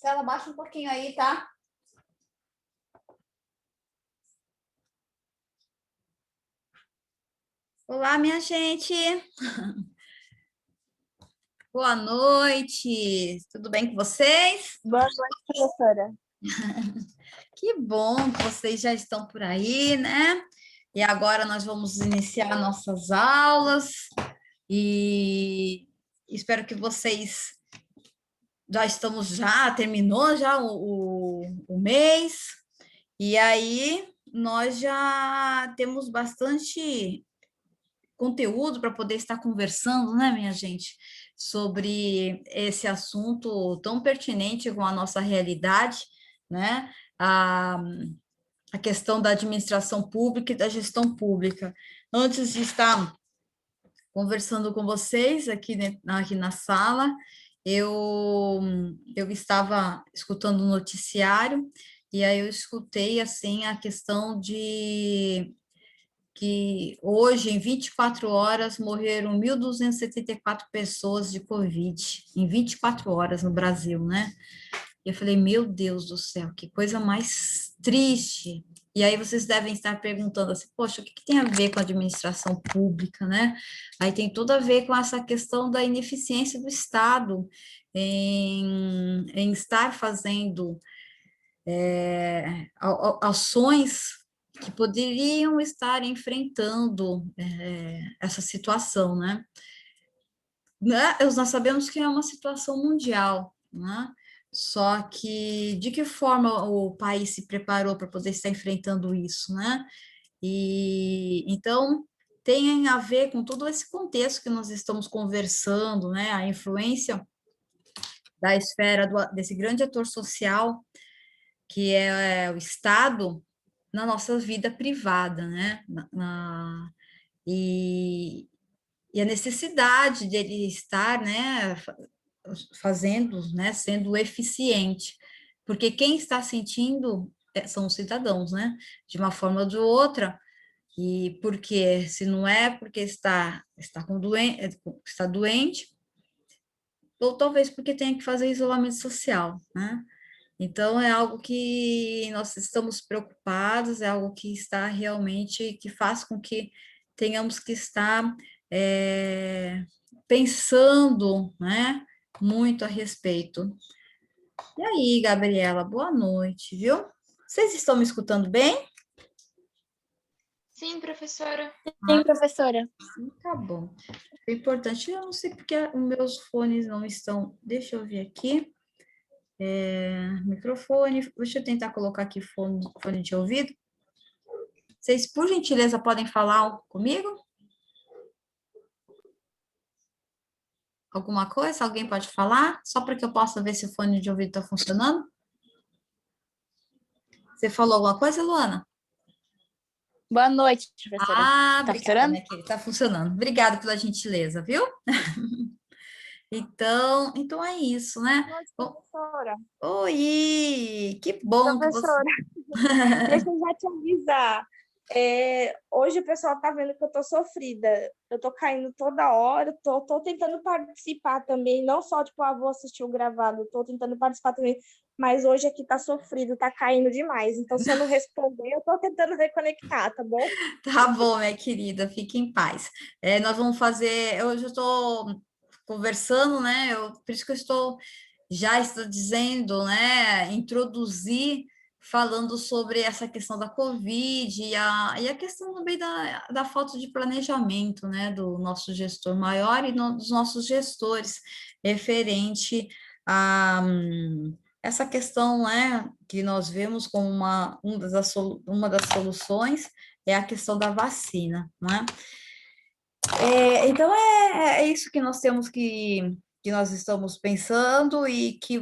Marcela, baixa um pouquinho aí, tá? Olá, minha gente. Boa noite. Tudo bem com vocês? Boa noite, professora. Que bom que vocês já estão por aí, né? E agora nós vamos iniciar nossas aulas e espero que vocês terminou já o mês, e aí nós já temos bastante conteúdo para poder estar conversando, né, minha gente, sobre esse assunto tão pertinente com a nossa realidade, né? A questão da administração pública e da gestão pública. Antes de estar conversando com vocês aqui na sala, eu estava escutando o noticiário, e aí eu escutei, assim, a questão de que hoje, em 24 horas, morreram 1.274 pessoas de Covid, em 24 horas no Brasil, né? E eu falei, meu Deus do céu, que coisa mais triste. E aí vocês devem estar perguntando assim, poxa, o que tem a ver com a administração pública, né? Aí tem tudo a ver com essa questão da ineficiência do Estado em estar fazendo ações que poderiam estar enfrentando essa situação, né? Nós sabemos que é uma situação mundial, né? Só que de que forma o país se preparou para poder estar enfrentando isso, né? E então tem a ver com todo esse contexto que nós estamos conversando, né? A influência da esfera desse grande ator social que é o Estado na nossa vida privada, né? E, e a necessidade dele estar, né, fazendo, né, sendo eficiente, porque quem está sentindo são os cidadãos, né, de uma forma ou de outra, e porque se não é porque está doente, ou talvez porque tenha que fazer isolamento social, né? Então, é algo que nós estamos preocupados, é algo que está realmente, que faz com que tenhamos que estar pensando, né, muito a respeito. E aí, Gabriela, boa noite, viu? Vocês estão me escutando bem? Sim, professora. Sim, professora. Sim, tá bom. É importante, eu não sei porque os meus fones não estão. Deixa eu ver aqui. Microfone, deixa eu tentar colocar aqui fone de ouvido. Vocês, por gentileza, podem falar comigo? Alguma coisa? Alguém pode falar? Só para que eu possa ver se o fone de ouvido está funcionando? Você falou alguma coisa, Luana? Boa noite, professora. Ah, Tá obrigada, funcionando? minha querida. Está funcionando. Obrigada pela gentileza, viu? Então é isso, né? Boa noite, Bom, professora. oi! Que bom que você. Professora, deixa eu já te avisar. Hoje o pessoal tá vendo que eu tô sofrida. Eu tô caindo toda hora, tô tentando participar também, não só, tipo, vou assistir o gravado, tô tentando participar também, mas hoje aqui tá sofrido, tá caindo demais. Então, se eu não responder, eu tô tentando reconectar, tá bom? Tá bom, minha querida, fique em paz. Nós vamos fazer. Hoje eu estou conversando, né? Por isso que já estou dizendo, né? Introduzir falando sobre essa questão da Covid e a questão também da falta de planejamento, né? Do nosso gestor maior e dos nossos gestores, referente a essa questão, né? Que nós vemos como uma das soluções é a questão da vacina, né? Então, é isso que nós temos que nós estamos pensando e que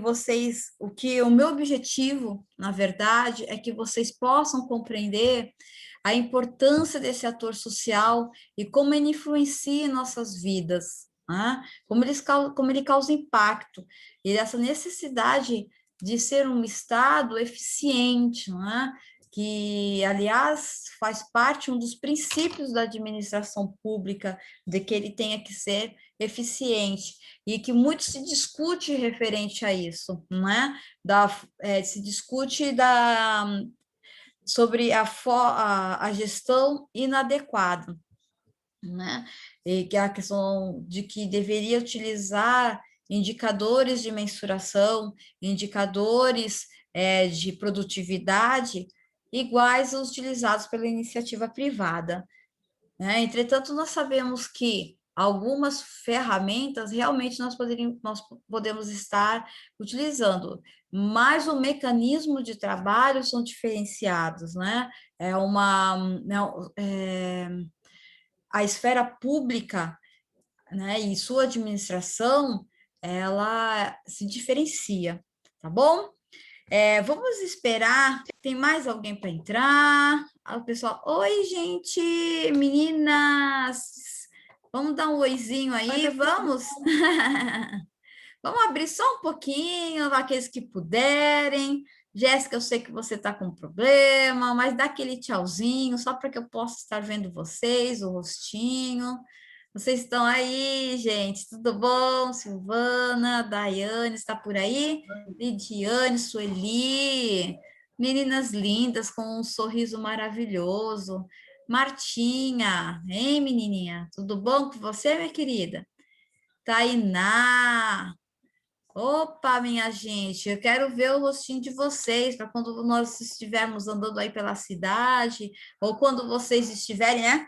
o meu objetivo, na verdade, é que vocês possam compreender a importância desse ator social e como ele influencia em nossas vidas, né? Como ele causa impacto, e essa necessidade de ser um Estado eficiente, não é? que, aliás, faz parte um dos princípios da administração pública, de que ele tenha que ser eficiente, e que muito se discute referente a isso, não é? Se discute sobre a gestão inadequada, né? E que a questão de que deveria utilizar indicadores de mensuração, indicadores de produtividade iguais aos utilizados pela iniciativa privada, né? Entretanto, nós sabemos que algumas ferramentas realmente nós podemos estar utilizando, mas o mecanismo de trabalho são diferenciados, né? A esfera pública, né, e sua administração, ela se diferencia, tá bom? Vamos esperar, tem mais alguém para entrar? O pessoal, oi, gente, meninas, vamos dar um oizinho aí, vamos? Vamos abrir só um pouquinho, aqueles que puderem. Jéssica, eu sei que você está com problema, mas dá aquele tchauzinho, só para que eu possa estar vendo vocês, o rostinho. Vocês estão aí, gente? Tudo bom? Silvana, Daiane, está por aí? Lidiane, Sueli, meninas lindas com um sorriso maravilhoso. Martinha, hein, menininha? Tudo bom com você, minha querida? Tainá, opa, minha gente, eu quero ver o rostinho de vocês para quando nós estivermos andando aí pela cidade, ou quando vocês estiverem, né,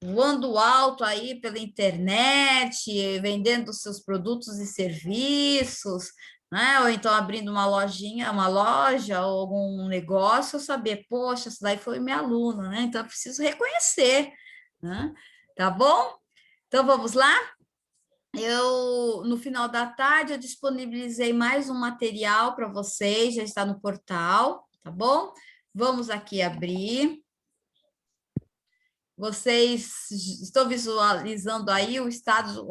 voando alto aí pela internet, vendendo seus produtos e serviços, né? Ou então abrindo uma lojinha, uma loja ou algum negócio, eu saber, poxa, essa daí foi minha aluna, né? Então eu preciso reconhecer, né? Tá bom? Então vamos lá? No final da tarde, eu disponibilizei mais um material para vocês, já está no portal, tá bom? Vamos aqui abrir. Vocês estão visualizando aí o estado,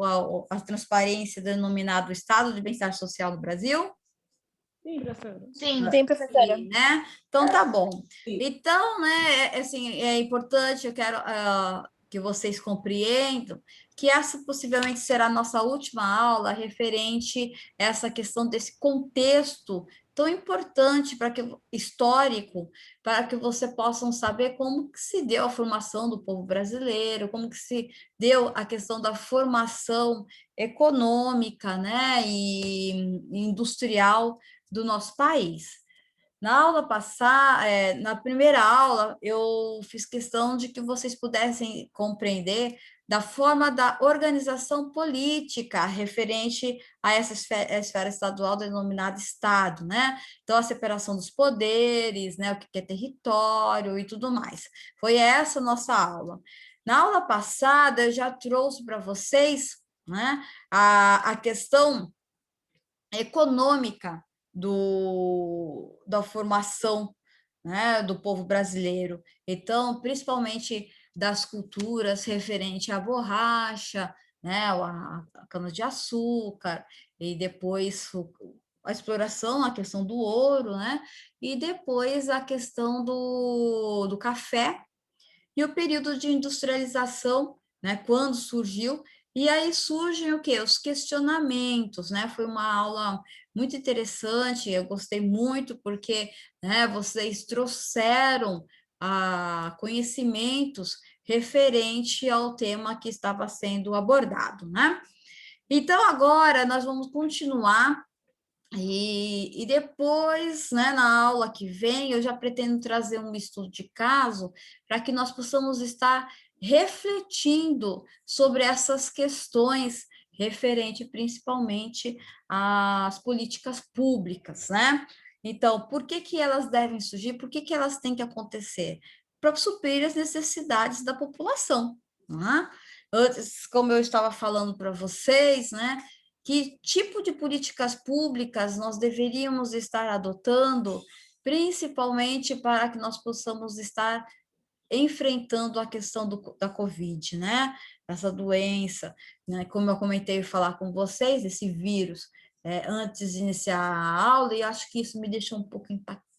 a transparência denominado Estado de Bem-Estar Social no Brasil? Sim, professora. Sim, professora. Sim, né? Então, tá bom. Então, né, assim, é importante, eu quero que vocês compreendam que essa possivelmente será a nossa última aula referente a essa questão desse contexto tão importante histórico, para que você possam saber como que se deu a formação do povo brasileiro, como que se deu a questão da formação econômica, né, e industrial do nosso país. Na aula passada, na primeira aula, eu fiz questão de que vocês pudessem compreender da forma da organização política referente a essa esfera estadual denominada Estado, né? Então, a separação dos poderes, né? O que é território e tudo mais. Foi essa a nossa aula. Na aula passada, eu já trouxe para vocês, né, a questão econômica da formação, né, do povo brasileiro. Então, principalmente das culturas referente à borracha, né, a cana-de-açúcar, e depois a exploração, a questão do ouro, né, e depois a questão do café, e o período de industrialização, né, quando surgiu, e aí surgem o quê? Os questionamentos, né? Foi uma aula muito interessante, eu gostei muito, porque, né, vocês trouxeram conhecimentos referente ao tema que estava sendo abordado, né? Então, agora nós vamos continuar e depois, né, na aula que vem, eu já pretendo trazer um estudo de caso para que nós possamos estar refletindo sobre essas questões referente principalmente às políticas públicas, né? Então, por que que elas devem surgir? Por que que elas têm que acontecer? Para suprir as necessidades da população, né? Antes, como eu estava falando para vocês, né? Que tipo de políticas públicas nós deveríamos estar adotando, principalmente para que nós possamos estar enfrentando a questão da Covid, né? Essa doença, né? Como eu comentei falar com vocês, esse vírus, antes de iniciar a aula, e acho que isso me deixou um pouco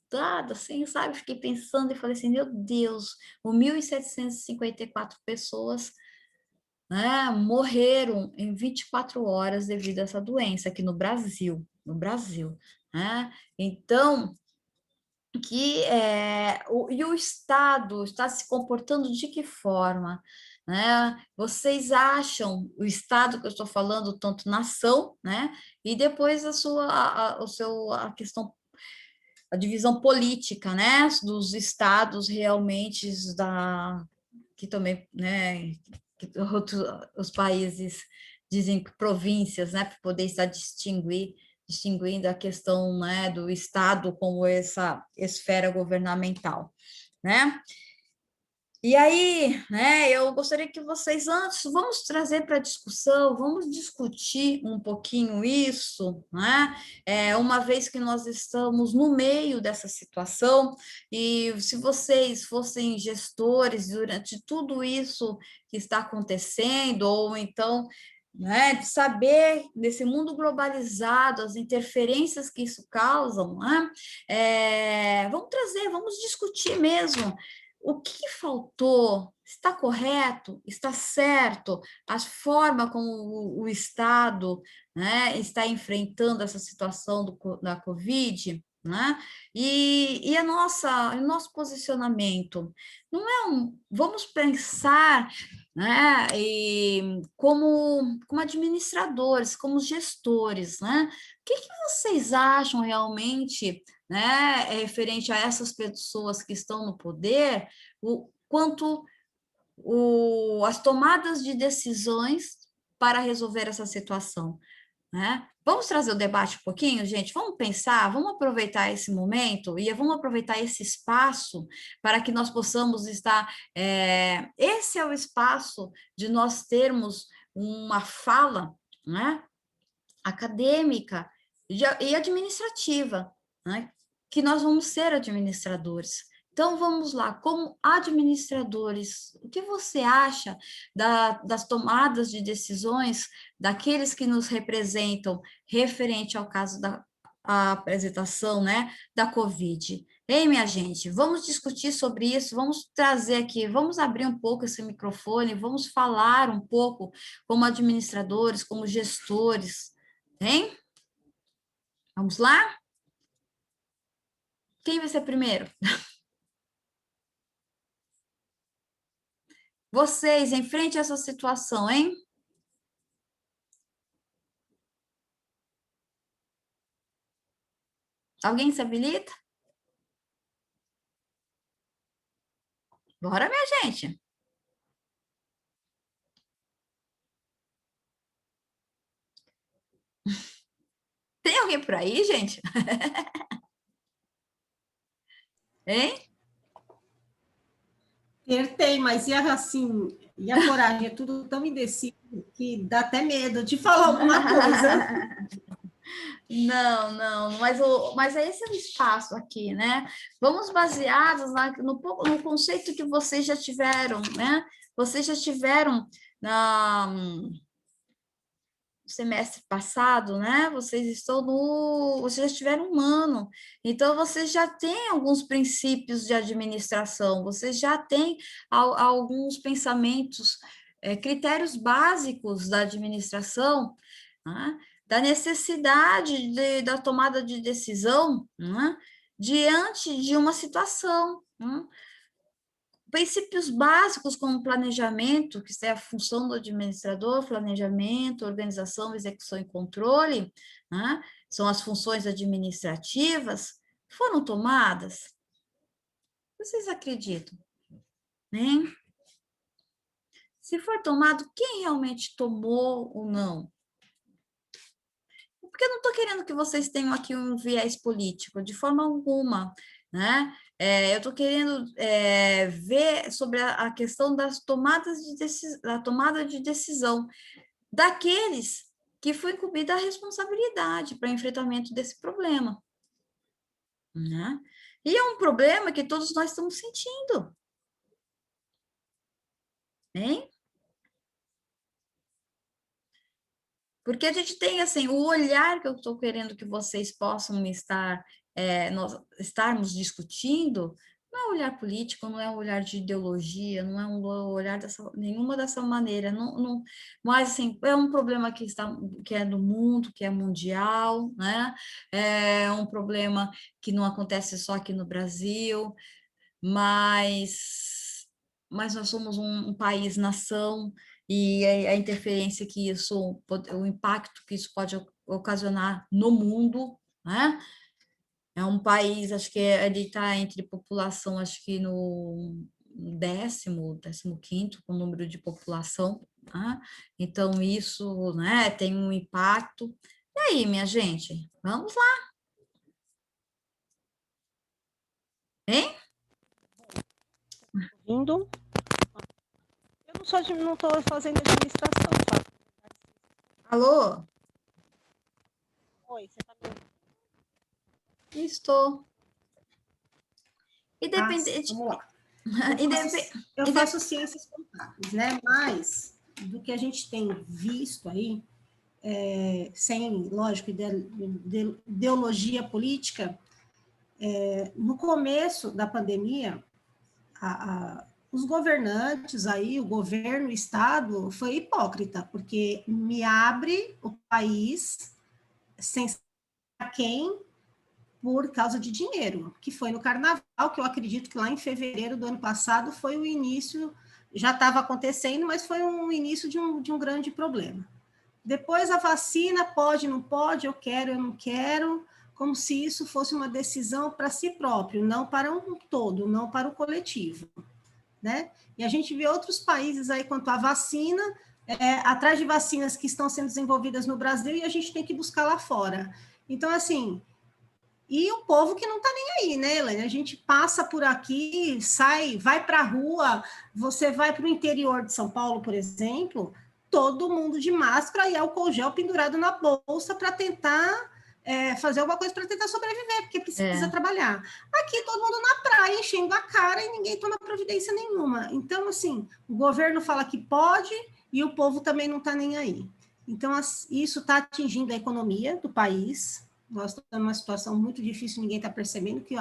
assustada, assim, sabe? Fiquei pensando e falei assim, meu Deus, 1.754 pessoas, né, morreram em 24 horas devido a essa doença aqui no Brasil, né? Então, e o Estado está se comportando de que forma, né? Vocês acham, o Estado que eu estou falando, tanto nação, né? E depois a questão, a divisão política, né? Dos estados realmente que também, né? Que os países dizem que províncias, né? Para poder estar distinguindo a questão, né, do Estado como essa esfera governamental, né? E aí, né, eu gostaria que vocês, antes, vamos trazer para discussão, vamos discutir um pouquinho isso, né? Uma vez que nós estamos no meio dessa situação, e se vocês fossem gestores durante tudo isso que está acontecendo, ou então, né, de saber desse mundo globalizado, as interferências que isso causam, né? Vamos trazer, vamos discutir mesmo o que faltou? Está correto? Está certo? A forma como o Estado, né, está enfrentando essa situação da Covid, né? O nosso posicionamento não é vamos pensar, né, como administradores, como gestores, né? O que vocês acham realmente, né, referente a essas pessoas que estão no poder, quanto as tomadas de decisões para resolver essa situação, né? Vamos trazer o debate um pouquinho, gente? Vamos pensar, vamos aproveitar esse momento e vamos aproveitar esse espaço para que nós possamos estar. Esse é o espaço de nós termos uma fala, né, acadêmica e administrativa, né? Que nós vamos ser administradores. Então, vamos lá, como administradores, o que você acha das tomadas de decisões daqueles que nos representam referente ao caso da apresentação, né, da Covid? Ei, minha gente, vamos discutir sobre isso, vamos trazer aqui, vamos abrir um pouco esse microfone, vamos falar um pouco como administradores, como gestores, hein? Vamos lá? Quem vai ser primeiro? Vocês, em frente a essa situação, hein? Alguém se habilita? Bora, minha gente. Tem alguém por aí, gente? Hein? Tem, mas assim, e a coragem? É tudo tão indeciso que dá até medo de falar alguma coisa. Não, não, mas esse é o espaço aqui, né? Vamos baseados no conceito que vocês já tiveram, né? Vocês já tiveram na semestre passado, né? Vocês já tiveram um ano, então vocês já têm alguns princípios de administração, vocês já têm alguns pensamentos, critérios básicos da administração, né? Da necessidade da tomada de decisão, né? Diante de uma situação, né? Princípios básicos como planejamento, que é a função do administrador, planejamento, organização, execução e controle, né? São as funções administrativas, foram tomadas? Vocês acreditam? Né? Se for tomado, quem realmente tomou ou não? Porque eu não estou querendo que vocês tenham aqui um viés político, de forma alguma, né? Eu estou querendo ver sobre a questão das da tomada de decisão daqueles que foi incumbida a responsabilidade para o enfrentamento desse problema, né? E é um problema que todos nós estamos sentindo, hein? Porque a gente tem, assim, o olhar que eu estou querendo que vocês possam estar nós estarmos discutindo, não é um olhar político, não é um olhar de ideologia, não é um olhar nenhuma dessa maneira, mas assim, é um problema que é do mundo, que é mundial, né? É um problema que não acontece só aqui no Brasil, mas nós somos um país-nação, e a interferência que isso, o impacto que isso pode ocasionar no mundo, né? É um país, acho que ele está entre população, acho que no 15º com o número de população, né? Então isso, né, tem um impacto. E aí, minha gente, vamos lá, hein? Indo. Eu não estou fazendo administração. Eu faço... Alô? Oi, você está me ouvindo? Estou. Independente. Vamos lá. Eu faço ciências contábeis, né? Mas do que a gente tem visto aí, sem, lógico, ideologia política, no começo da pandemia, os governantes aí, o governo, o Estado, foi hipócrita, porque me abre o país sem saber quem, por causa de dinheiro, que foi no carnaval, que eu acredito que lá em fevereiro do ano passado foi o início, já estava acontecendo, mas foi um início de um grande problema. Depois a vacina, pode, não pode, eu quero, eu não quero, como se isso fosse uma decisão para si próprio, não para um todo, não para o coletivo, né? E a gente vê outros países aí quanto à vacina, atrás de vacinas que estão sendo desenvolvidas no Brasil e a gente tem que buscar lá fora. Então, assim, e o povo que não está nem aí, né, Elaine? A gente passa por aqui, sai, vai para a rua, você vai para o interior de São Paulo, por exemplo, todo mundo de máscara e álcool gel pendurado na bolsa para tentar fazer alguma coisa para tentar sobreviver, porque precisa trabalhar. Aqui todo mundo na praia, enchendo a cara e ninguém toma providência nenhuma. Então, assim, o governo fala que pode e o povo também não está nem aí. Então, isso está atingindo a economia do país. Nós estamos numa situação muito difícil, ninguém está percebendo que,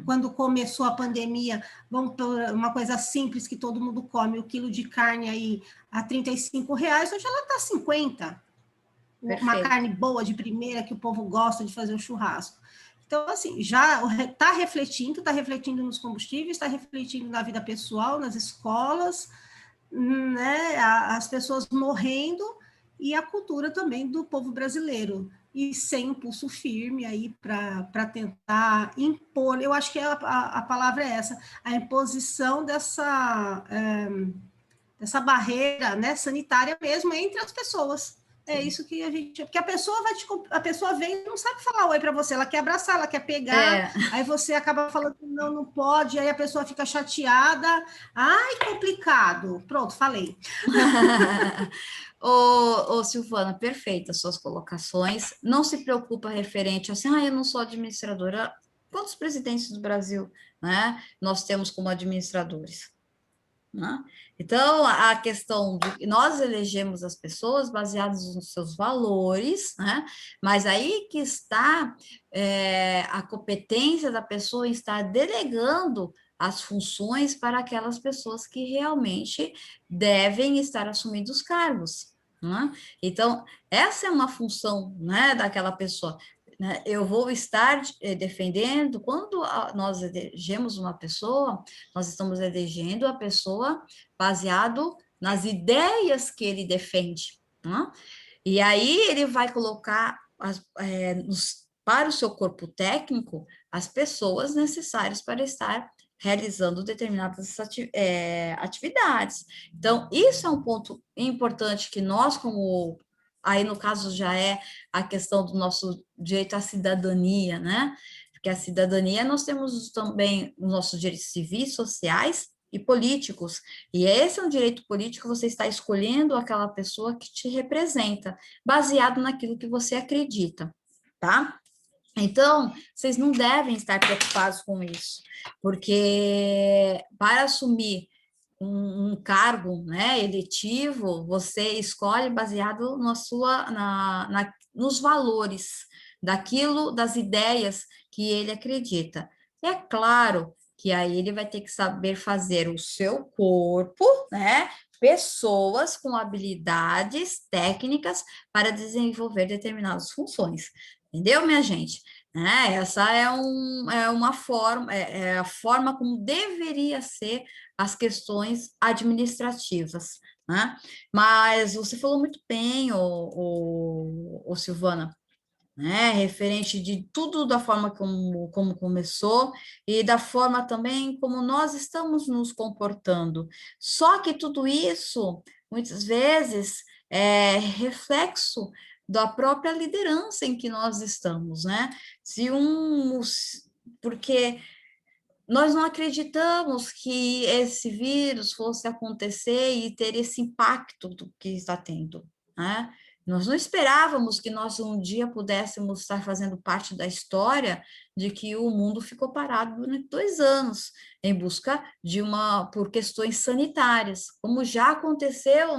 quando começou a pandemia, vamos por uma coisa simples que todo mundo come, o quilo de carne aí a R$ 35, hoje ela está 50. Perfeito. Uma carne boa, de primeira, que o povo gosta de fazer o churrasco. Então, assim, já está refletindo nos combustíveis, está refletindo na vida pessoal, nas escolas, né, as pessoas morrendo, e a cultura também do povo brasileiro, e sem um pulso firme aí para tentar impor, eu acho que a palavra é essa, a imposição dessa barreira, né, sanitária mesmo entre as pessoas. É isso que a gente... Porque a pessoa vem e não sabe falar oi para você, ela quer abraçar, ela quer pegar, aí você acaba falando que não pode, aí a pessoa fica chateada. Ai, complicado. Pronto, falei. Ô, Silvana, perfeita as suas colocações. Não se preocupa referente assim, eu não sou administradora. Quantos presidentes do Brasil, né, nós temos como administradores? Né? Então, a questão de nós elegemos as pessoas baseadas nos seus valores, né? Mas aí que está a competência da pessoa em estar delegando as funções para aquelas pessoas que realmente devem estar assumindo os cargos. Né? Então, essa é uma função, né, daquela pessoa. Eu vou estar defendendo, quando nós elegemos uma pessoa, nós estamos elegendo a pessoa baseado nas ideias que ele defende, né? E aí ele vai colocar para o seu corpo técnico as pessoas necessárias para estar realizando determinadas atividades. Então, isso é um ponto importante que nós, como aí no caso já é a questão do nosso direito à cidadania, né? Porque a cidadania nós temos também os nossos direitos civis, sociais e políticos. E esse é um direito político, você está escolhendo aquela pessoa que te representa, baseado naquilo que você acredita, tá? Então, vocês não devem estar preocupados com isso, porque para assumir um cargo, né, eletivo, você escolhe baseado nos valores, daquilo, das ideias que ele acredita. É claro que aí ele vai ter que saber fazer o seu corpo, né? Pessoas com habilidades técnicas para desenvolver determinadas funções. Entendeu, minha gente? Essa é uma forma, é a forma como deveria ser as questões administrativas, né? Mas você falou muito bem, Silvana, né? Referente de tudo da forma como começou e da forma também como nós estamos nos comportando. Só que tudo isso, muitas vezes, é reflexo da própria liderança em que nós estamos, né? Porque nós não acreditamos que esse vírus fosse acontecer e ter esse impacto do que está tendo, né? Nós não esperávamos que nós um dia pudéssemos estar fazendo parte da história de que o mundo ficou parado durante 2 anos em busca por questões sanitárias, como já aconteceu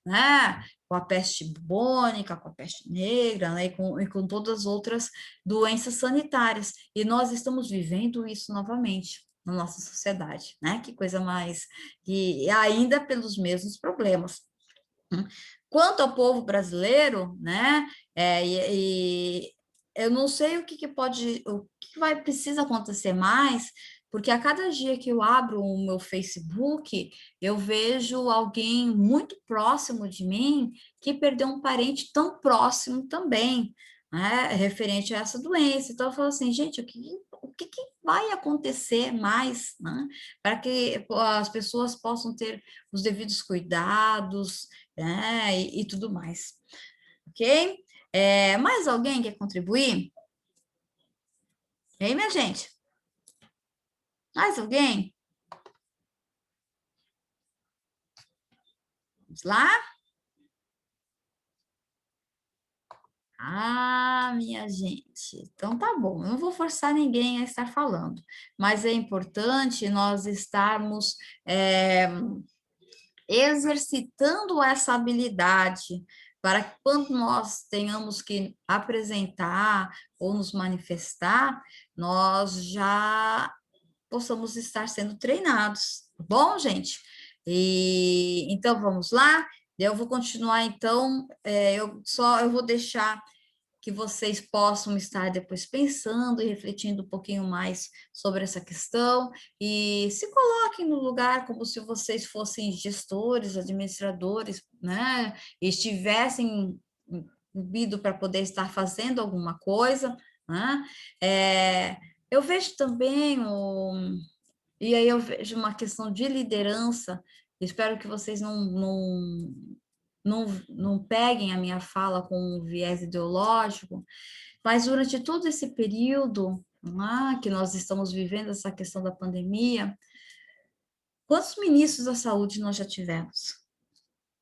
né, com a peste bubônica, com a peste negra, né, e com todas as outras doenças sanitárias. E nós estamos vivendo isso novamente na nossa sociedade, né? Que coisa mais... E ainda pelos mesmos problemas. Quanto ao povo brasileiro, né? Eu não sei o que precisa acontecer mais, porque a cada dia que eu abro o meu Facebook, eu vejo alguém muito próximo de mim que perdeu um parente tão próximo também, né, referente a essa doença. Então, eu falo assim, gente, o que vai acontecer mais, né, para que as pessoas possam ter os devidos cuidados, né, e tudo mais, ok? Mais alguém quer contribuir? Ei, minha gente? Mais alguém? Vamos lá? Ah, minha gente, então tá bom, eu não vou forçar ninguém a estar falando, mas é importante nós estarmos exercitando essa habilidade para que quando nós tenhamos que apresentar ou nos manifestar, nós já possamos estar sendo treinados, tá bom, gente? E então vamos lá. Eu vou continuar, então, eu vou deixar que vocês possam estar depois pensando e refletindo um pouquinho mais sobre essa questão e se coloquem no lugar como se vocês fossem gestores, administradores, né? E estivessem incumbido para poder estar fazendo alguma coisa, né? Eu vejo também e aí eu vejo uma questão de liderança. Espero que vocês não peguem a minha fala com um viés ideológico, mas durante todo esse período que nós estamos vivendo, essa questão da pandemia, quantos ministros da saúde nós já tivemos?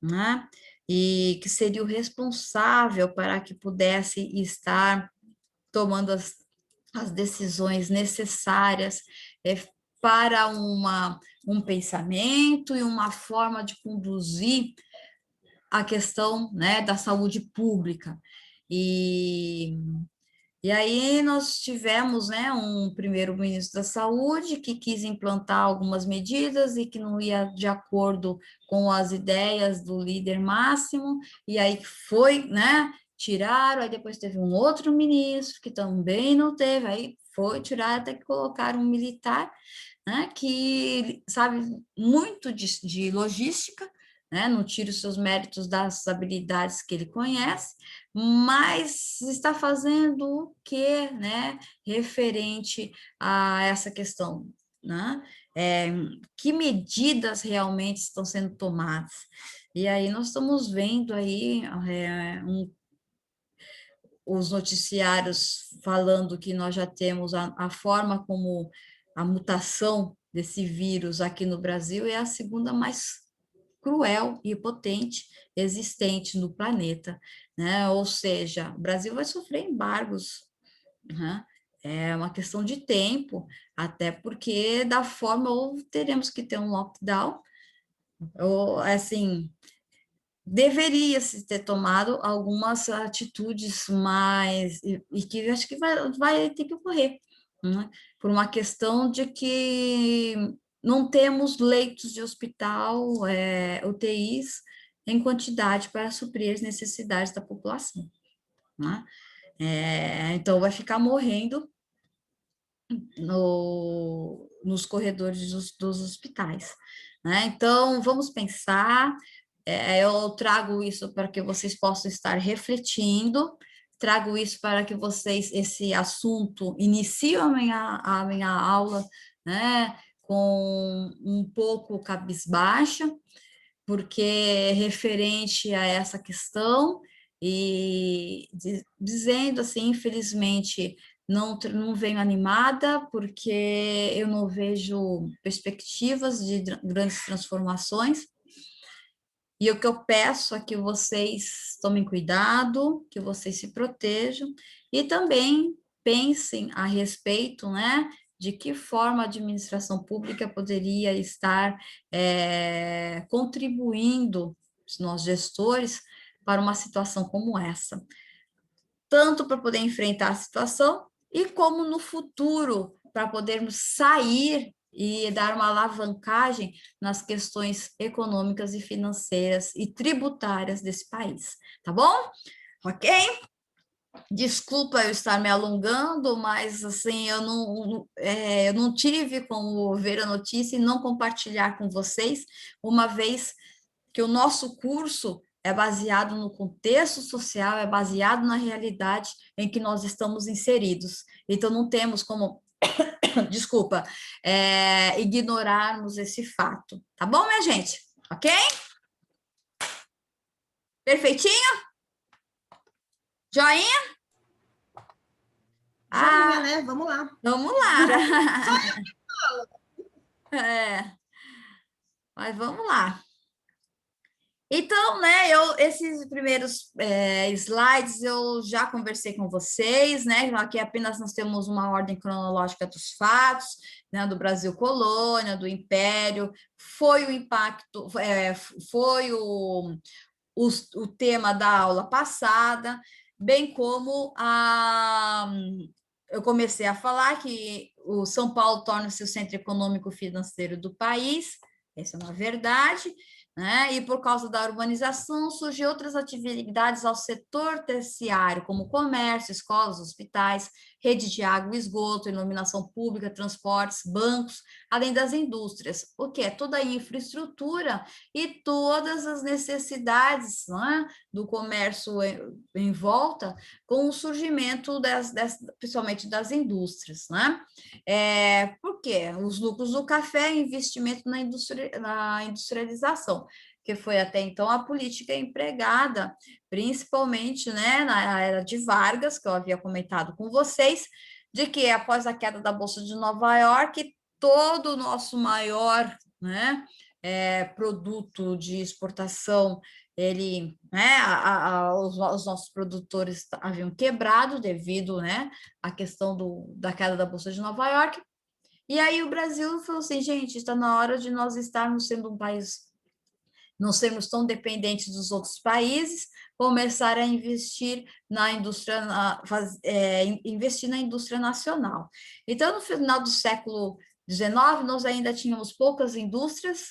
Né? E que seria o responsável para que pudesse estar tomando as decisões necessárias para um pensamento e uma forma de conduzir a questão, né, da saúde pública. E aí nós tivemos, né, um primeiro-ministro da Saúde que quis implantar algumas medidas e que não ia de acordo com as ideias do líder máximo, e aí foi, né, tiraram, aí depois teve um outro ministro que também não teve, aí foi tirar até que colocaram um militar, né, que sabe muito de logística, né, não tira os seus méritos das habilidades que ele conhece, mas está fazendo o quê, né, referente a essa questão, né? Que medidas realmente estão sendo tomadas? E aí nós estamos vendo aí os noticiários falando que nós já temos a forma como a mutação desse vírus aqui no Brasil é a segunda mais cruel e potente existente no planeta, né? Ou seja, o Brasil vai sofrer embargos, né? É uma questão de tempo, até porque da forma ou teremos que ter um lockdown, ou assim, deveria se ter tomado algumas atitudes mais, e que eu acho que vai ter que ocorrer, né? Por uma questão de que não temos leitos de hospital, UTIs, em quantidade para suprir as necessidades da população, né? Então, vai ficar morrendo nos corredores dos hospitais, né? Então, vamos pensar, eu trago isso para que vocês possam estar refletindo, trago isso para que vocês, esse assunto, iniciem a minha aula, né, com um pouco cabisbaixa, porque é referente a essa questão, e dizendo assim, infelizmente, não venho animada, porque eu não vejo perspectivas de grandes transformações, e o que eu peço é que vocês tomem cuidado, que vocês se protejam, e também pensem a respeito, né, de que forma a administração pública poderia estar contribuindo, nós gestores, para uma situação como essa, tanto para poder enfrentar a situação, e como no futuro, para podermos sair e dar uma alavancagem nas questões econômicas e financeiras e tributárias desse país, tá bom? Ok? Desculpa eu estar me alongando, mas assim, eu não tive como ver a notícia e não compartilhar com vocês, uma vez que o nosso curso é baseado no contexto social, é baseado na realidade em que nós estamos inseridos. Então, não temos como, desculpa, ignorarmos esse fato. Tá bom, minha gente? Ok? Perfeitinho? Joinha? Joinha, né? Vamos lá. Vamos lá. Mas vamos lá. Então, né, esses primeiros slides eu já conversei com vocês, né, aqui apenas nós temos uma ordem cronológica dos fatos, né, do Brasil colônia, do Império, foi o impacto, foi o tema da aula passada, bem como eu comecei a falar que o São Paulo torna-se o centro econômico financeiro do país, essa é uma verdade, né? E por causa da urbanização surgem outras atividades ao setor terciário, como comércio, escolas, hospitais, rede de água e esgoto, iluminação pública, transportes, bancos, além das indústrias, o que é toda a infraestrutura e todas as necessidades, né, do comércio em volta, com o surgimento principalmente das indústrias, né? Por quê? Os lucros do café e investimento na industrialização, que foi até então a política empregada, principalmente, né, na era de Vargas, que eu havia comentado com vocês, de que após a queda da Bolsa de Nova York, todo o nosso maior, né, produto de exportação, ele, né, os nossos produtores haviam quebrado devido, né, à questão da queda da Bolsa de Nova York, e aí o Brasil falou assim, gente, está na hora de nós estarmos sendo um país, não sermos tão dependentes dos outros países, começar a investir na indústria, investir na indústria nacional. Então, no final do século XIX, nós ainda tínhamos poucas indústrias,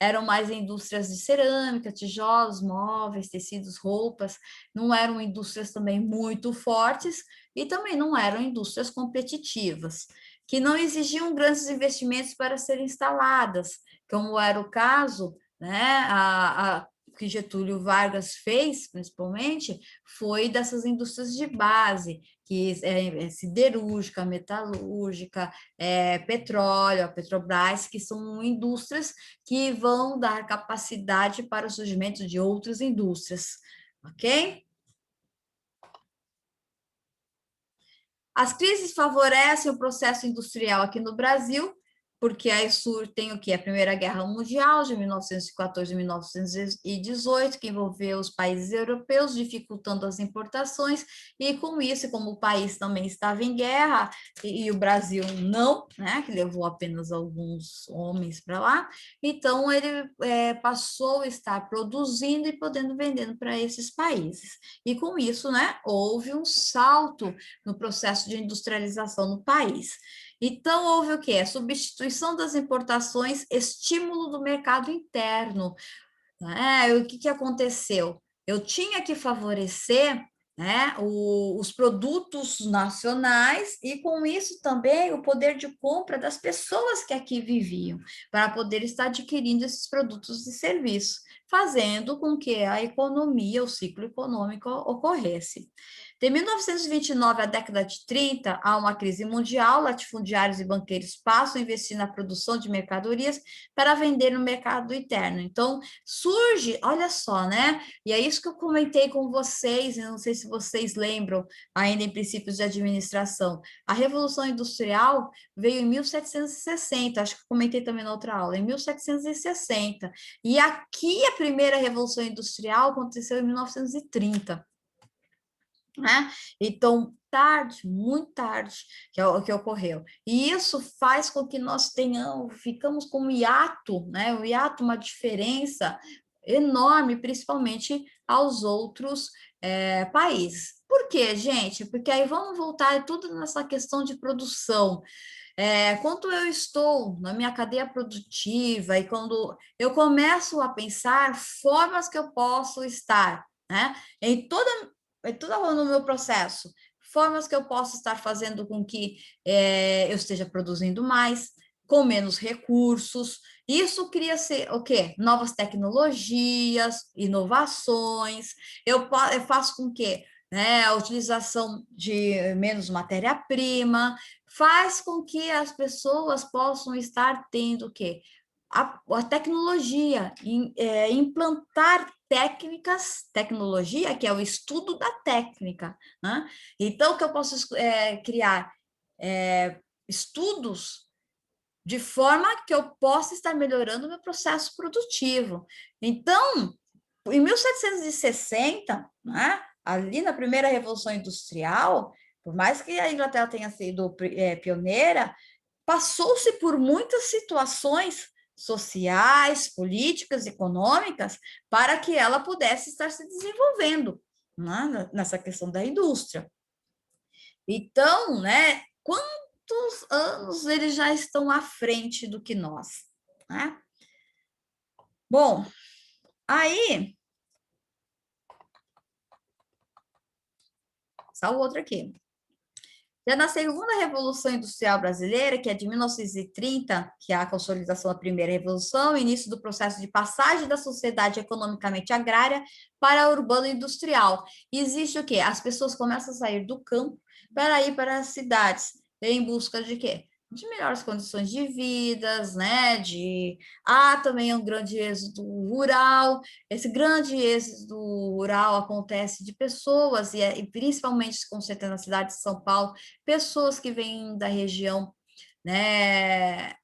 eram mais indústrias de cerâmica, tijolos, móveis, tecidos, roupas, não eram indústrias também muito fortes e também não eram indústrias competitivas, que não exigiam grandes investimentos para serem instaladas, como era o caso, né, que Getúlio Vargas fez, principalmente, foi dessas indústrias de base, que siderúrgica, metalúrgica, petróleo, a Petrobras, que são indústrias que vão dar capacidade para o surgimento de outras indústrias, ok? As crises favorecem o processo industrial aqui no Brasil, porque aí tem o quê? A Primeira Guerra Mundial, de 1914 a 1918, que envolveu os países europeus, dificultando as importações, e com isso, como o país também estava em guerra, e o Brasil não, né, que levou apenas alguns homens para lá, então ele passou a estar produzindo e podendo vendendo para esses países. E com isso, né, houve um salto no processo de industrialização no país. Então, houve o quê? A substituição das importações, estímulo do mercado interno. O que aconteceu? Eu tinha que favorecer, né, os produtos nacionais e, com isso, também o poder de compra das pessoas que aqui viviam, para poder estar adquirindo esses produtos e serviços, fazendo com que a economia, o ciclo econômico ocorresse. De 1929 à década de 30, há uma crise mundial, latifundiários e banqueiros passam a investir na produção de mercadorias para vender no mercado interno. Então, surge, olha só, né? E é isso que eu comentei com vocês, eu não sei se vocês lembram, ainda em princípios de administração. A Revolução Industrial veio em 1760, acho que eu comentei também na outra aula, em 1760. E aqui a primeira Revolução Industrial aconteceu em 1930. Né? Então, tarde, muito tarde, que ocorreu. E isso faz com que nós ficamos com um hiato, né? Um hiato, uma diferença enorme, principalmente aos outros países. Por quê, gente? Porque aí vamos voltar tudo nessa questão de produção. Quando eu estou na minha cadeia produtiva e quando eu começo a pensar formas que eu posso estar, né, em toda no meu processo, formas que eu posso estar fazendo com que eu esteja produzindo mais, com menos recursos. Isso cria-se o quê? Novas tecnologias, inovações. Eu faço com que, né, a utilização de menos matéria-prima faz com que as pessoas possam estar tendo o quê? A tecnologia, implantar tecnologia, que é o estudo da técnica, né? Então, que eu posso criar estudos de forma que eu possa estar melhorando o meu processo produtivo. Então, em 1760, né, ali na primeira Revolução Industrial, por mais que a Inglaterra tenha sido pioneira, passou-se por muitas situações sociais, políticas, econômicas, para que ela pudesse estar se desenvolvendo, né, nessa questão da indústria. Então, né, quantos anos eles já estão à frente do que nós, né? Bom, aí, só o outro aqui. Já na segunda Revolução Industrial Brasileira, que é de 1930, que é a consolidação da primeira revolução, início do processo de passagem da sociedade economicamente agrária para a urbano-industrial. Existe o quê? As pessoas começam a sair do campo para ir para as cidades, em busca de quê? De melhores condições de vidas, né? Há também um grande êxodo rural. Esse grande êxodo rural acontece de pessoas, e principalmente se concentra na cidade de São Paulo, pessoas que vêm da região, né,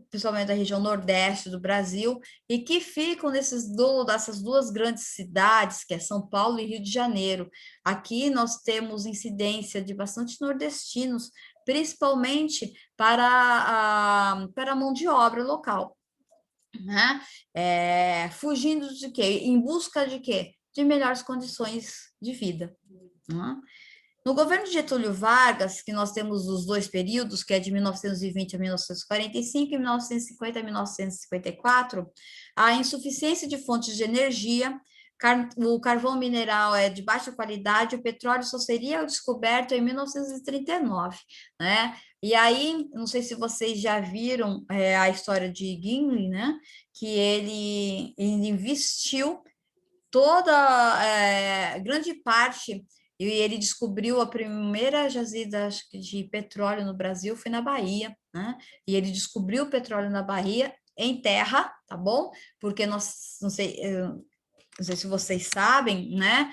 principalmente da região nordeste do Brasil, e que ficam dessas duas grandes cidades, que é São Paulo e Rio de Janeiro. Aqui nós temos incidência de bastante nordestinos, principalmente para a mão de obra local, né? Fugindo de quê? Em busca de quê? De melhores condições de vida, né? No governo de Getúlio Vargas, que nós temos os dois períodos, que é de 1920 a 1945 e 1950 a 1954, a insuficiência de fontes de energia, o carvão mineral é de baixa qualidade, o petróleo só seria descoberto em 1939, né? E aí, não sei se vocês já viram a história de Gimli, né? Que ele investiu toda, grande parte, e ele descobriu a primeira jazida de petróleo no Brasil, foi na Bahia, né? E ele descobriu o petróleo na Bahia em terra, tá bom? Porque nós, não sei se vocês sabem, né?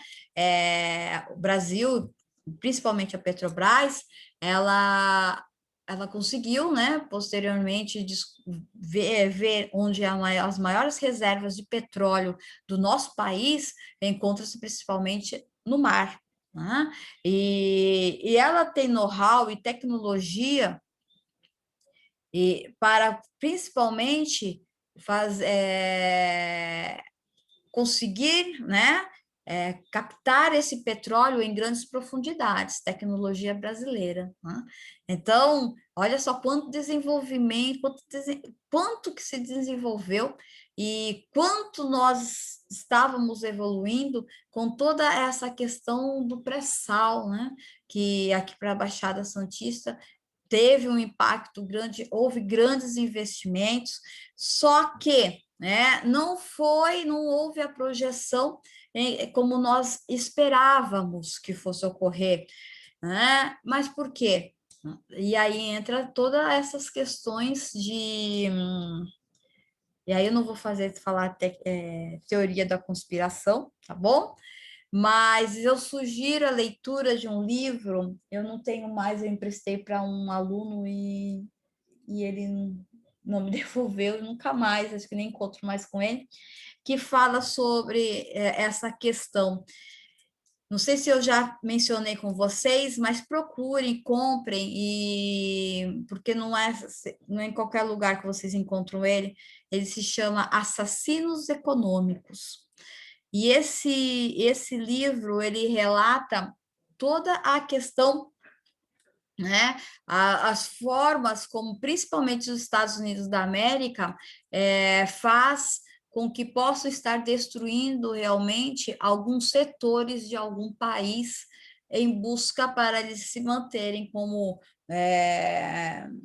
O Brasil, principalmente a Petrobras, ela ela conseguiu, né, posteriormente, ver onde as maiores reservas de petróleo do nosso país encontram-se principalmente no mar, né? E ela tem know-how e tecnologia para, principalmente, conseguir, né, captar esse petróleo em grandes profundidades, tecnologia brasileira, né? Então, olha só quanto desenvolvimento, quanto que se desenvolveu e quanto nós estávamos evoluindo com toda essa questão do pré-sal, né? Que aqui para a Baixada Santista teve um impacto grande, houve grandes investimentos, só que, né, não houve a projeção como nós esperávamos que fosse ocorrer, né? Mas por quê? E aí entra todas essas questões e aí eu não vou falar teoria da conspiração, tá bom? Mas eu sugiro a leitura de um livro, eu não tenho mais, eu emprestei para um aluno e ele não me devolveu, nunca mais, acho que nem encontro mais com ele, que fala sobre essa questão. Não sei se eu já mencionei com vocês, mas procurem, comprem, porque não é em qualquer lugar que vocês encontram ele, ele se chama Assassinos Econômicos. E esse livro, ele relata toda a questão, né, as formas como, principalmente os Estados Unidos da América, faz com que possa estar destruindo realmente alguns setores de algum país em busca para eles se manterem como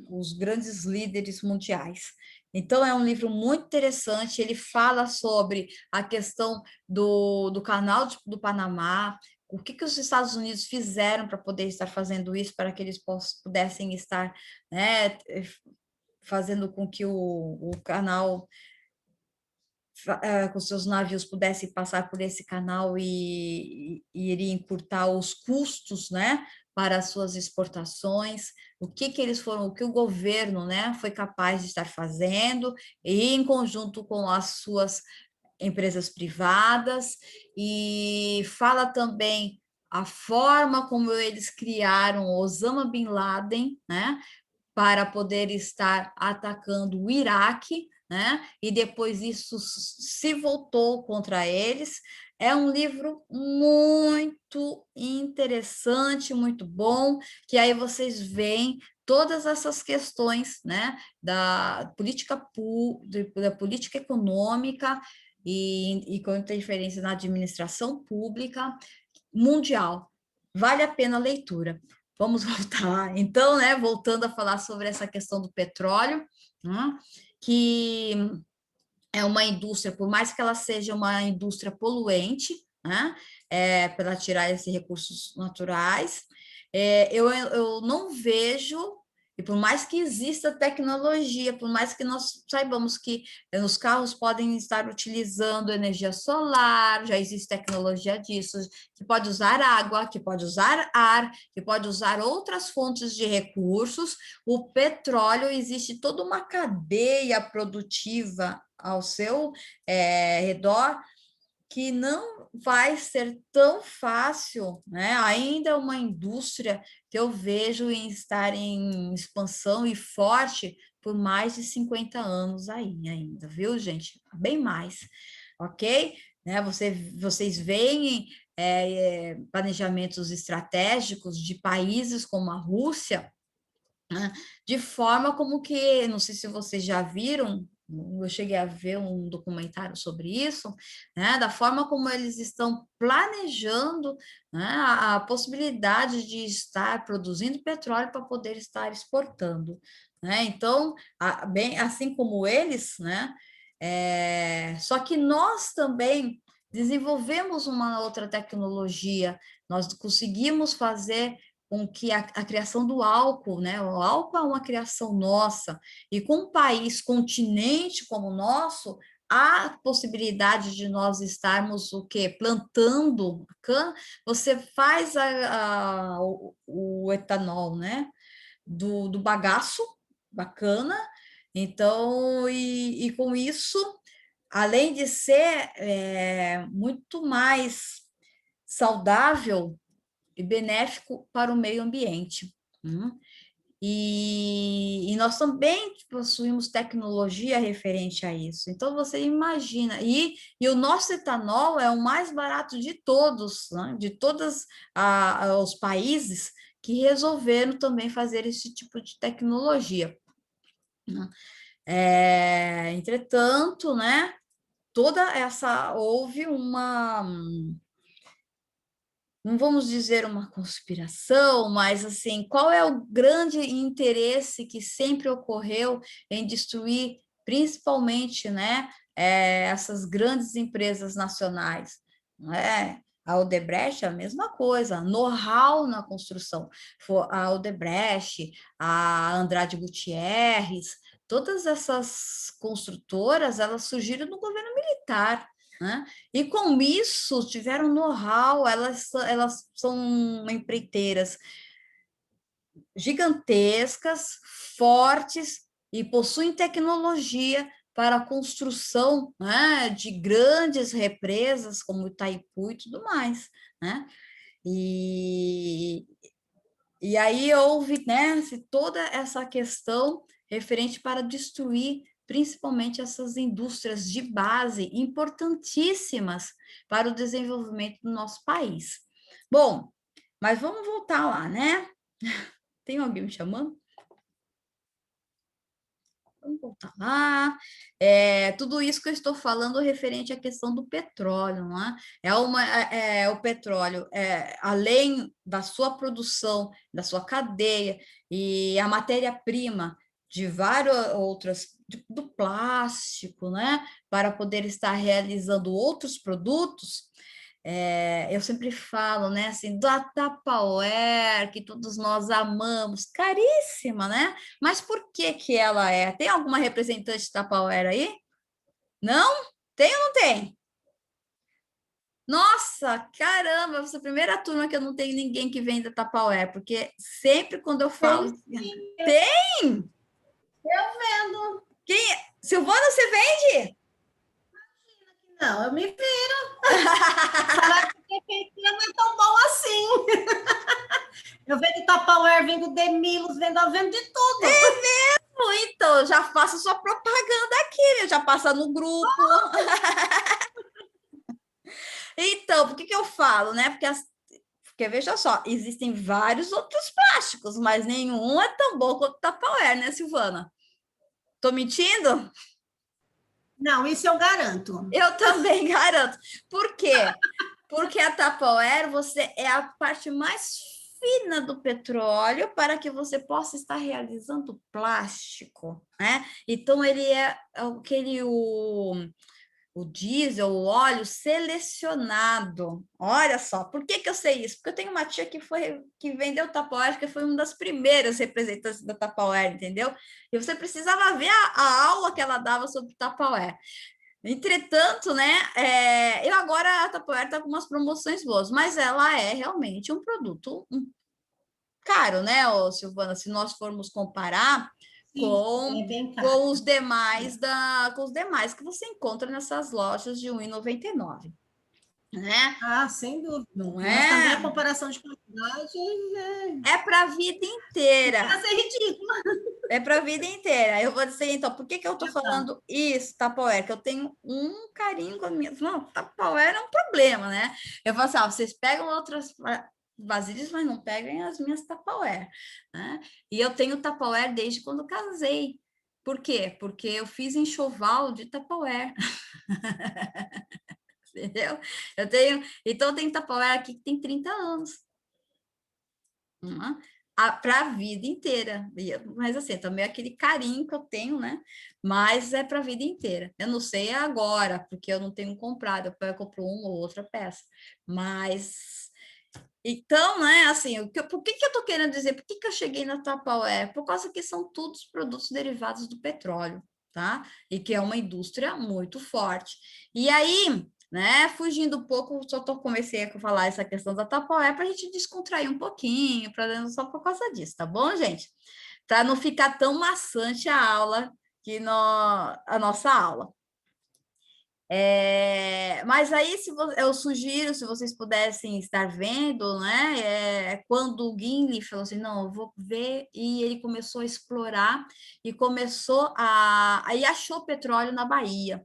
os grandes líderes mundiais. Então, é um livro muito interessante, ele fala sobre a questão do canal do Panamá, o que os Estados Unidos fizeram para poder estar fazendo isso, para que eles pudessem estar, né, fazendo com que o canal, com seus navios pudessem passar por esse canal e iria encurtar os custos, né, para as suas exportações, o que eles foram, o que o governo, né, foi capaz de estar fazendo, e em conjunto com as suas empresas privadas, e fala também a forma como eles criaram Osama Bin Laden, né, para poder estar atacando o Iraque, né, e depois isso se voltou contra eles. É um livro muito interessante, muito bom, que aí vocês veem todas essas questões, né, da política econômica e quanto a diferença na administração pública mundial. Vale a pena a leitura. Vamos voltar. Então, né, voltando a falar sobre essa questão do petróleo, né, que é uma indústria, por mais que ela seja uma indústria poluente, né, para tirar esses recursos naturais, eu não vejo, e por mais que exista tecnologia, por mais que nós saibamos que os carros podem estar utilizando energia solar, já existe tecnologia disso, que pode usar água, que pode usar ar, que pode usar outras fontes de recursos, o petróleo, existe toda uma cadeia produtiva ao seu redor, que não vai ser tão fácil, né? Ainda é uma indústria que eu vejo em estar em expansão e forte por mais de 50 anos aí ainda, viu, gente? Bem mais, ok? Né? Vocês veem planejamentos estratégicos de países como a Rússia, né? De forma como que, não sei se vocês já viram, eu cheguei a ver um documentário sobre isso, né, da forma como eles estão planejando, né, a possibilidade de estar produzindo petróleo para poder estar exportando, né? Então, bem assim como eles, né, só que nós também desenvolvemos uma outra tecnologia, nós conseguimos fazer com que a criação do álcool, né? O álcool é uma criação nossa, e com um país, continente como o nosso, há possibilidade de nós estarmos o quê? Plantando cana, você faz o etanol, né? do bagaço, bacana. Então, e com isso, além de ser muito mais saudável e benéfico para o meio ambiente. E nós também possuímos tecnologia referente a isso. Então, você imagina. E o nosso etanol é o mais barato de todos, né? De todos os países que resolveram também fazer esse tipo de tecnologia. Entretanto, né? Houve não vamos dizer uma conspiração, mas assim, qual é o grande interesse que sempre ocorreu em destruir, principalmente, né, essas grandes empresas nacionais, não é? A Odebrecht é a mesma coisa, know-how na construção. A Odebrecht, a Andrade Gutierrez, todas essas construtoras, elas surgiram no governo militar, né? E com isso tiveram know-how, elas são empreiteiras gigantescas, fortes e possuem tecnologia para a construção, né, de grandes represas como Itaipu e tudo mais, né? E, e aí houve, né, toda essa questão referente para destruir principalmente essas indústrias de base importantíssimas para o desenvolvimento do nosso país. Bom, mas vamos voltar lá, né? Tem alguém me chamando? Vamos voltar lá. Tudo isso que eu estou falando referente à questão do petróleo, não é? O petróleo, além da sua produção, da sua cadeia e a matéria-prima de várias outras, do plástico, né? Para poder estar realizando outros produtos, eu sempre falo, né, assim, da Tupperware, que todos nós amamos, caríssima, né? Mas por que que ela é? Tem alguma representante da Tupperware aí? Não? Tem ou não tem? Nossa, caramba, essa é a primeira turma que eu não tenho ninguém que venda Tupperware, porque sempre quando eu falo... Tem? Eu vendo. Silvana, você vende? Não, eu me viro. Salário de prefeitura não é tão bom assim. Eu vendo Tupperware, vendo Demilos, vendo de tudo. Então, eu já faço sua propaganda aqui, né? Já passa no grupo. Então, por que que eu falo, né? Porque veja só, existem vários outros plásticos, mas nenhum é tão bom quanto o Tupperware, né, Silvana? Tô mentindo? Não, isso eu garanto. Eu também garanto. Por quê? Porque a Tupperware é a parte mais fina do petróleo para que você possa estar realizando plástico, né? Então, ele é o diesel, o óleo selecionado. Olha só, por que que eu sei isso? Porque eu tenho uma tia que vendeu Tupperware, que foi uma das primeiras representantes da Tupperware, entendeu? E você precisava ver a aula que ela dava sobre Tupperware. Entretanto, né, eu agora a Tupperware está com umas promoções boas, mas ela é realmente um produto caro, né, Silvana? Se nós formos comparar Sim, é bem caro. com os demais que você encontra nessas lojas de R$1,99, né? Ah, sem dúvida. Não Mas também a é? comparação de qualidade É para a vida inteira. chega a ser ridícula. É para a vida inteira. Eu vou dizer, então, por que que eu estou falando isso, Tupperware? Que eu tenho um carinho com a minha... Não, Tupperware é um problema, né? Eu falo assim, vocês pegam outras vasilhas, mas não peguem as minhas Tupperware, né? E eu tenho Tupperware desde quando casei. Por quê? Porque eu fiz enxoval de Tupperware. Entendeu? Então, eu tenho Tupperware aqui que tem 30 anos. Para a vida inteira. Mas assim, também é aquele carinho que eu tenho, né? Mas é para a vida inteira. Eu não sei agora, porque eu não tenho comprado, eu compro uma ou outra peça. Mas então, né, assim, por que que eu estou querendo dizer? Por que que eu cheguei na Tupperware? Por causa que são todos produtos derivados do petróleo, tá? E que é uma indústria muito forte. E aí, né? Fugindo um pouco, comecei a falar essa questão da Tapaué para a gente descontrair um pouquinho, só por causa disso, tá bom, gente? Para não ficar tão maçante a aula, a nossa aula. Mas aí eu sugiro, se vocês pudessem estar vendo, né? Quando o Gimli falou assim, não, eu vou ver, e ele começou a explorar e aí achou petróleo na Bahia.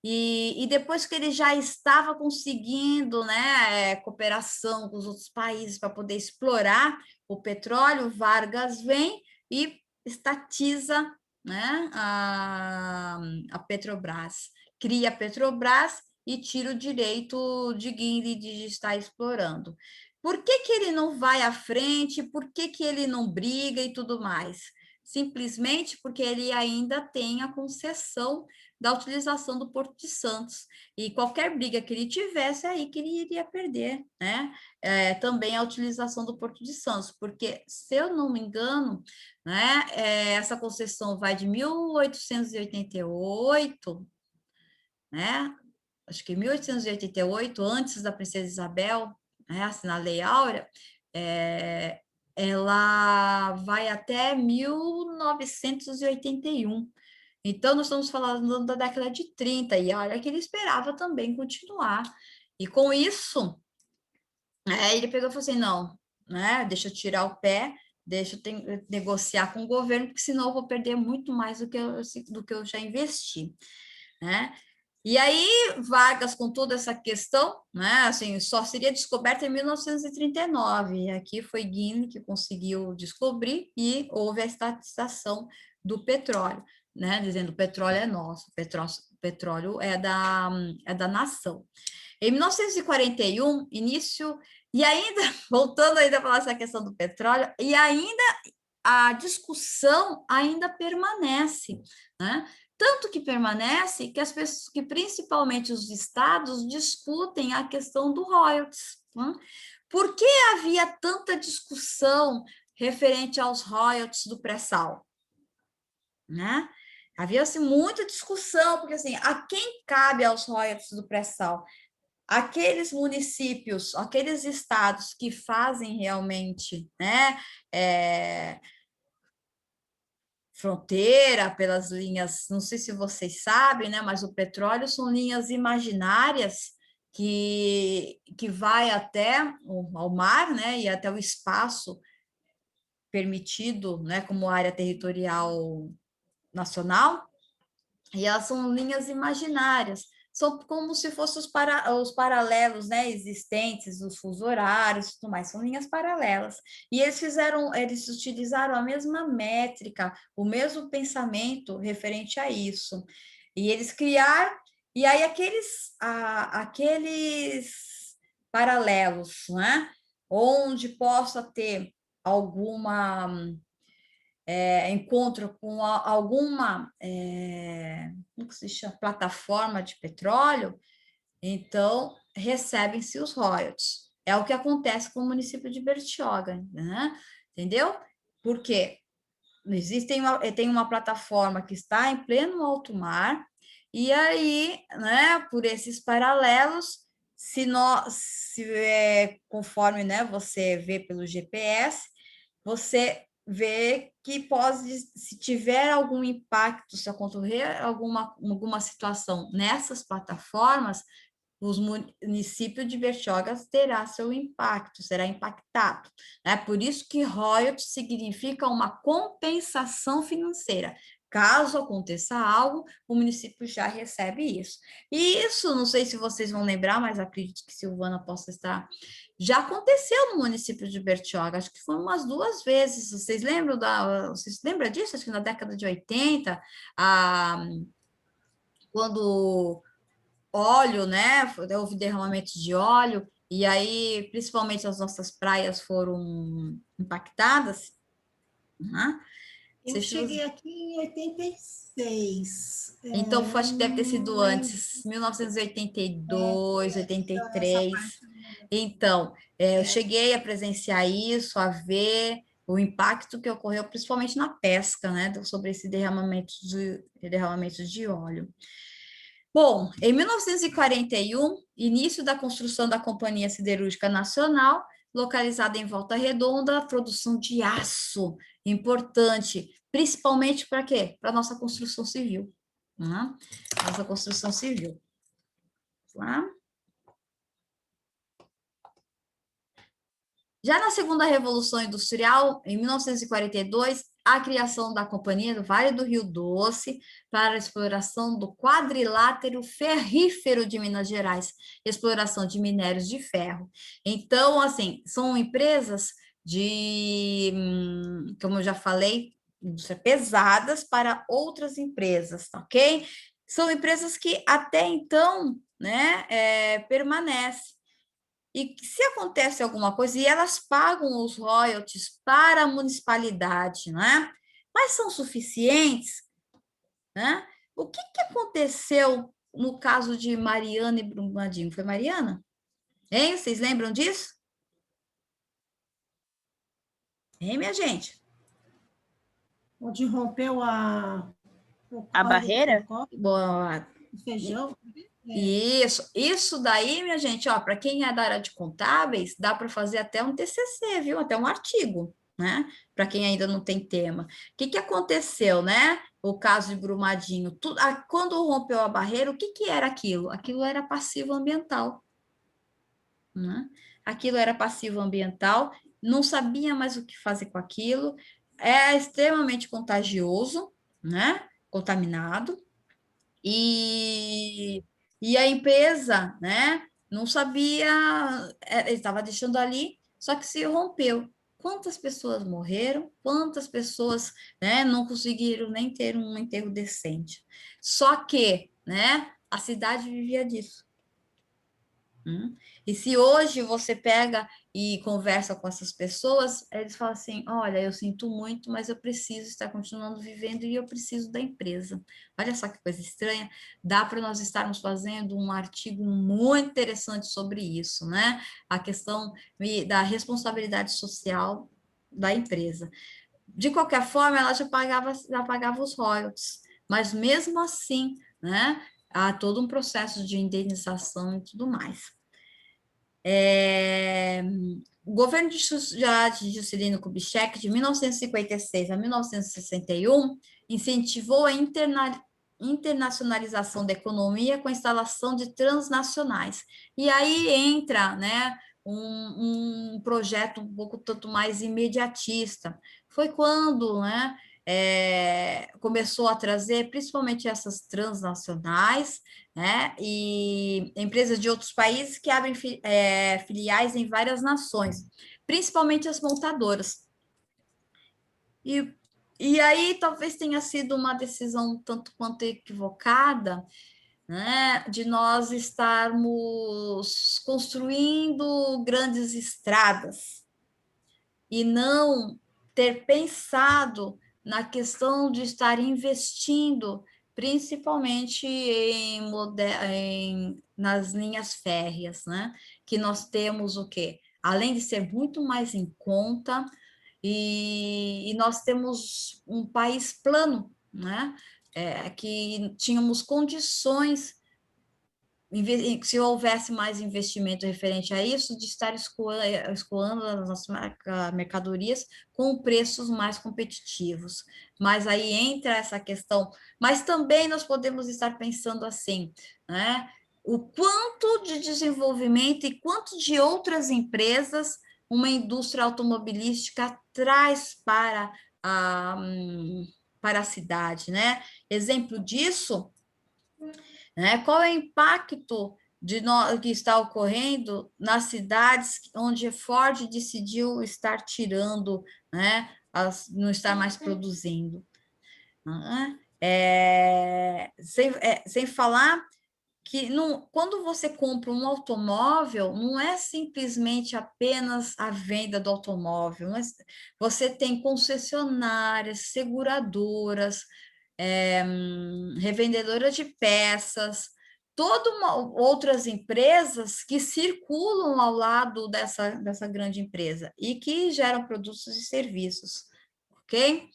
E depois que ele já estava conseguindo, né, cooperação com os outros países para poder explorar o petróleo, Vargas vem e estatiza, né, a Petrobras, cria a Petrobras e tira o direito de Gimli de estar explorando. Por que que ele não vai à frente? Por que que ele não briga e tudo mais? Simplesmente porque ele ainda tem a concessão da utilização do Porto de Santos. E qualquer briga que ele tivesse, é aí que ele iria perder, né? Também a utilização do Porto de Santos, porque, se eu não me engano, né, essa concessão vai de 1888, né? Acho que 1888, antes da Princesa Isabel, né, assinar a Lei Áurea, ela vai até 1981. Então, nós estamos falando da década de 30, e olha que ele esperava também continuar. E com isso, ele pegou e falou assim, não, né, deixa eu tirar o pé, deixa eu negociar com o governo, porque senão eu vou perder muito mais do que eu já investi, né? E aí, Vargas, com toda essa questão, né, assim, só seria descoberta em 1939, e aqui foi Gimli que conseguiu descobrir, e houve a estatização do petróleo, né, dizendo o petróleo é nosso, o petróleo é da nação. Em 1941, início, e ainda, voltando ainda a falar essa questão do petróleo, e ainda a discussão ainda permanece, né? Tanto que permanece que as pessoas, que principalmente os estados, discutem a questão do royalties. Né? Por que havia tanta discussão referente aos royalties do pré-sal? Né? Havia-se muita discussão, porque assim, a quem cabe aos royalties do pré-sal? Aqueles municípios, aqueles estados que fazem realmente, né, fronteira pelas linhas, não sei se vocês sabem, né, mas o petróleo são linhas imaginárias que vai até ao mar, né, e até o espaço permitido, né, como área territorial nacional, e elas são linhas imaginárias, são como se fossem os paralelos, né, existentes, os fusos horários e tudo mais, são linhas paralelas. E eles utilizaram a mesma métrica, o mesmo pensamento referente a isso. E eles criaram, e aí aqueles paralelos, né, onde possa ter alguma encontro com alguma como se chama? Plataforma de petróleo, então recebem-se os royalties. É o que acontece com o município de Bertioga, né? Entendeu? Porque tem uma plataforma que está em pleno alto mar, e aí, né, por esses paralelos, conforme, né, você vê pelo GPS, você vê que se tiver algum impacto, se ocorrer alguma situação nessas plataformas, os municípios de Bertioga terá seu impacto, será impactado. Né? Por isso que royalties significa uma compensação financeira. Caso aconteça algo, o município já recebe isso. E isso, não sei se vocês vão lembrar, mas acredito que Silvana possa estar. Já aconteceu no município de Bertioga, acho que foi umas 2 vezes. Vocês lembram disso? Acho que na década de 80, quando óleo, né? Houve derramamento de óleo, e aí, principalmente, as nossas praias foram impactadas. Né? Eu cheguei aqui em 86. Então, acho que deve ter sido lembro. antes, 1982, 83. Então, eu cheguei a presenciar isso, a ver o impacto que ocorreu, principalmente na pesca, né? Sobre esse derramamento de óleo. Bom, em 1941, início da construção da Companhia Siderúrgica Nacional, localizada em Volta Redonda, a produção de aço, importante, principalmente para quê? Para a nossa construção civil. Né? Nossa construção civil. Lá. Já na segunda Revolução Industrial, em 1942, a criação da Companhia do Vale do Rio Doce para a exploração do quadrilátero ferrífero de Minas Gerais, exploração de minérios de ferro. Então, assim, são empresas de, como eu já falei, pesadas para outras empresas, ok? São empresas que até então, né, permanecem. E se acontece alguma coisa, e elas pagam os royalties para a municipalidade, né? Mas são suficientes, né? O que aconteceu no caso de Mariana e Brumadinho? Foi Mariana? Hein? Vocês lembram disso? Hein, minha gente? Onde rompeu a barreira? Boa. Feijão. Isso daí, minha gente, ó, para quem é da área de contábeis, dá para fazer até um TCC, viu? Até um artigo, né? Para quem ainda não tem tema. O que aconteceu, né? O caso de Brumadinho, quando rompeu a barreira, o que era aquilo? Aquilo era passivo ambiental, né? Aquilo era passivo ambiental, não sabia mais o que fazer com aquilo, é extremamente contagioso, né? Contaminado. E a empresa, né, não sabia, estava deixando ali, só que se rompeu. Quantas pessoas morreram? Quantas pessoas, né, não conseguiram nem ter um enterro decente? Só que, né, a cidade vivia disso. E se hoje você pega e conversa com essas pessoas, eles falam assim: olha, eu sinto muito, mas eu preciso estar continuando vivendo e eu preciso da empresa. Olha só que coisa estranha. Dá para nós estarmos fazendo um artigo muito interessante sobre isso, né? A questão da responsabilidade social da empresa. De qualquer forma, ela já pagava os royalties, mas mesmo assim, né? Há todo um processo de indenização e tudo mais. O governo de Juscelino Kubitschek, de 1956 a 1961, incentivou a internacionalização da economia com a instalação de transnacionais. E aí entra, né, um projeto um pouco tanto mais imediatista. Foi quando, né, começou a trazer principalmente essas transnacionais, né, e empresas de outros países que abrem filiais em várias nações, principalmente as montadoras. E aí talvez tenha sido uma decisão tanto quanto equivocada, né, de nós estarmos construindo grandes estradas e não ter pensado na questão de estar investindo principalmente nas linhas férreas, né? Que nós temos o quê? Além de ser muito mais em conta, e nós temos um país plano, né? Que tínhamos condições, se houvesse mais investimento referente a isso, de estar escoando as nossas mercadorias com preços mais competitivos. Mas aí entra essa questão, mas também nós podemos estar pensando assim, né? O quanto de desenvolvimento e quanto de outras empresas uma indústria automobilística traz para a cidade, né? Exemplo disso, né? Qual é o impacto que está ocorrendo nas cidades onde a Ford decidiu estar tirando, né? Não estar mais produzindo. Né? Sem falar que quando você compra um automóvel, não é simplesmente apenas a venda do automóvel, você tem concessionárias, seguradoras, revendedoras de peças, outras empresas que circulam ao lado dessa grande empresa e que geram produtos e serviços, ok?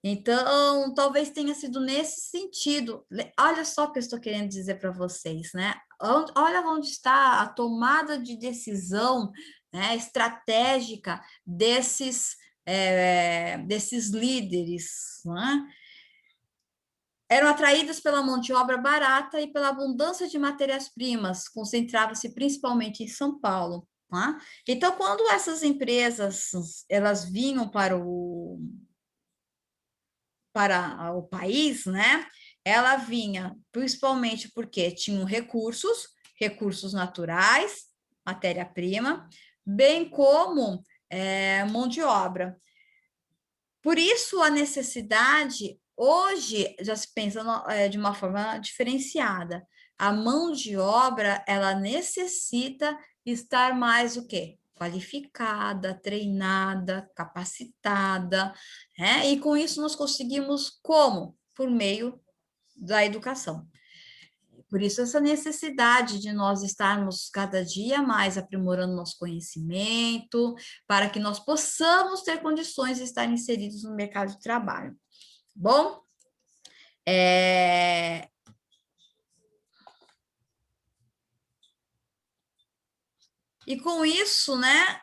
Então, talvez tenha sido nesse sentido. Olha só o que eu estou querendo dizer para vocês, né? Olha onde está a tomada de decisão, né, estratégica desses líderes, né? Eram atraídos pela mão de obra barata e pela abundância de matérias-primas, concentrava-se principalmente em São Paulo. Tá? Então, quando essas empresas elas vinham para o país, né? Ela vinha principalmente porque tinham recursos naturais, matéria-prima, bem como mão de obra. Por isso, a necessidade, hoje, já se pensa de uma forma diferenciada. A mão de obra, ela necessita estar mais o quê? Qualificada, treinada, capacitada, né? E com isso nós conseguimos como? Por meio da educação. Por isso, essa necessidade de nós estarmos cada dia mais aprimorando nosso conhecimento, para que nós possamos ter condições de estar inseridos no mercado de trabalho. Bom, e com isso, né,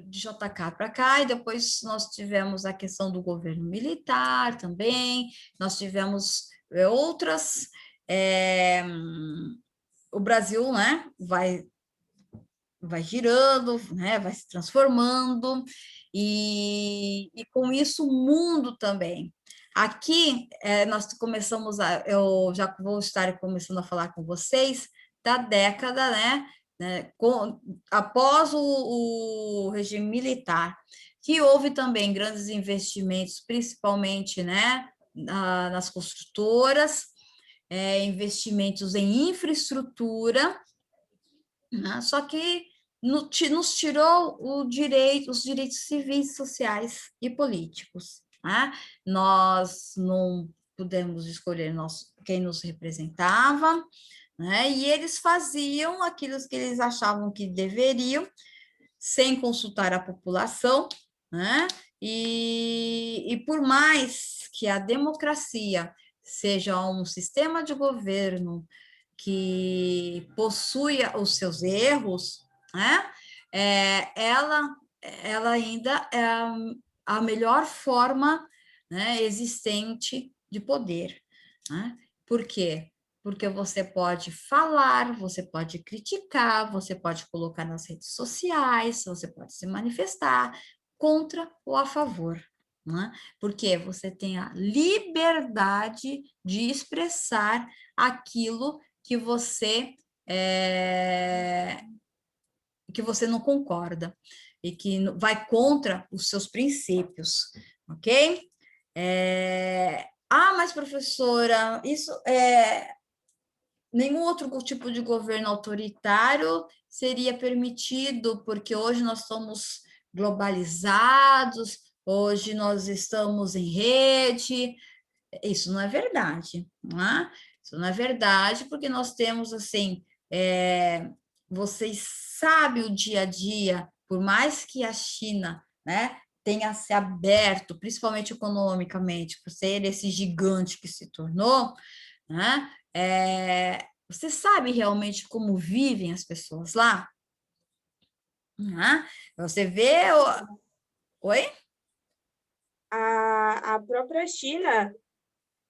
de JK para cá, e depois nós tivemos a questão do governo militar também, nós tivemos outras. O Brasil, né, vai girando, né, vai se transformando, e com isso o mundo também. Aqui, nós começamos eu já vou estar começando a falar com vocês da década, após o regime militar, que houve também grandes investimentos, principalmente, né, nas construtoras, investimentos em infraestrutura, né, só que nos tirou os direitos civis, sociais e políticos. Né? Nós não pudemos escolher quem nos representava, né? E eles faziam aquilo que eles achavam que deveriam, sem consultar a população, né? E por mais que a democracia seja um sistema de governo que possui os seus erros, né? Ela ainda é a melhor forma, né, existente de poder. Né? Por quê? Porque você pode falar, você pode criticar, você pode colocar nas redes sociais, você pode se manifestar contra ou a favor. Né? Porque você tem a liberdade de expressar aquilo que você não concorda e que vai contra os seus princípios, ok? Mas professora, isso nenhum outro tipo de governo autoritário seria permitido, porque hoje nós somos globalizados, hoje nós estamos em rede. Isso não é verdade, não é? Isso não é verdade, porque nós temos, assim, vocês sabem o dia a dia, por mais que a China, né, tenha se aberto, principalmente economicamente, por ser esse gigante que se tornou, né, você sabe realmente como vivem as pessoas lá? Né? Você vê... Oi? A própria China,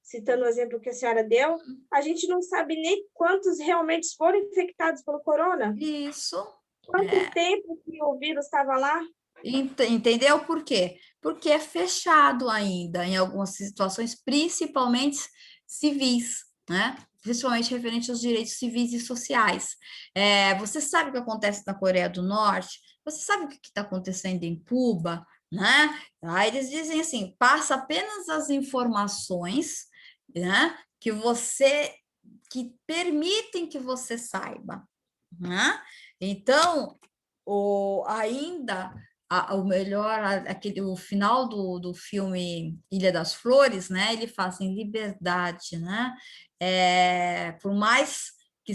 citando o exemplo que a senhora deu, a gente não sabe nem quantos realmente foram infectados pelo corona. Isso. Quanto tempo que o vírus estava lá? Entendeu por quê? Porque é fechado ainda em algumas situações, principalmente civis, né? Principalmente referente aos direitos civis e sociais. Você sabe o que acontece na Coreia do Norte? Você sabe o que está acontecendo em Cuba? Né? Aí eles dizem assim: passa apenas as informações, né, que permitem que você saiba. Né? Então, ainda o melhor, o final do filme Ilha das Flores, né? Ele fala assim, liberdade, né? Por mais que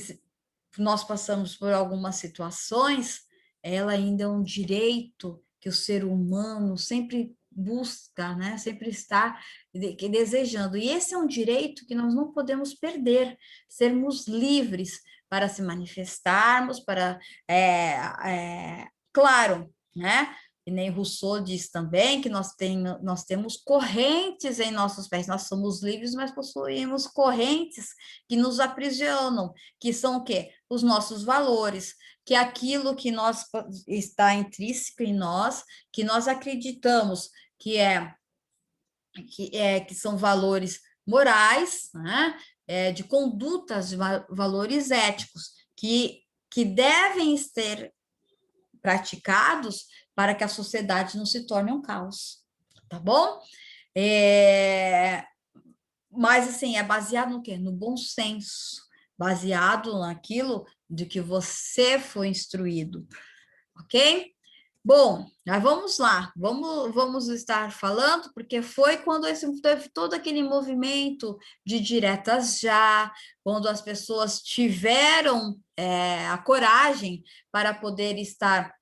nós passamos por algumas situações, ela ainda é um direito que o ser humano sempre busca, né? Sempre estar desejando. E esse é um direito que nós não podemos perder, sermos livres para se manifestarmos, para, claro, né? E nem Rousseau diz também que nós temos correntes em nossos pés, nós somos livres, mas possuímos correntes que nos aprisionam, que são o quê? Os nossos valores, que é aquilo que está intrínseco em nós, que nós acreditamos que são valores morais, né? De condutas, de valores éticos, que devem ser praticados para que a sociedade não se torne um caos, tá bom? Mas, assim, é baseado no quê? No bom senso, baseado naquilo de que você foi instruído, ok? Bom, mas vamos lá, vamos estar falando, porque foi quando teve todo aquele movimento de diretas já, quando as pessoas tiveram a coragem para poder estar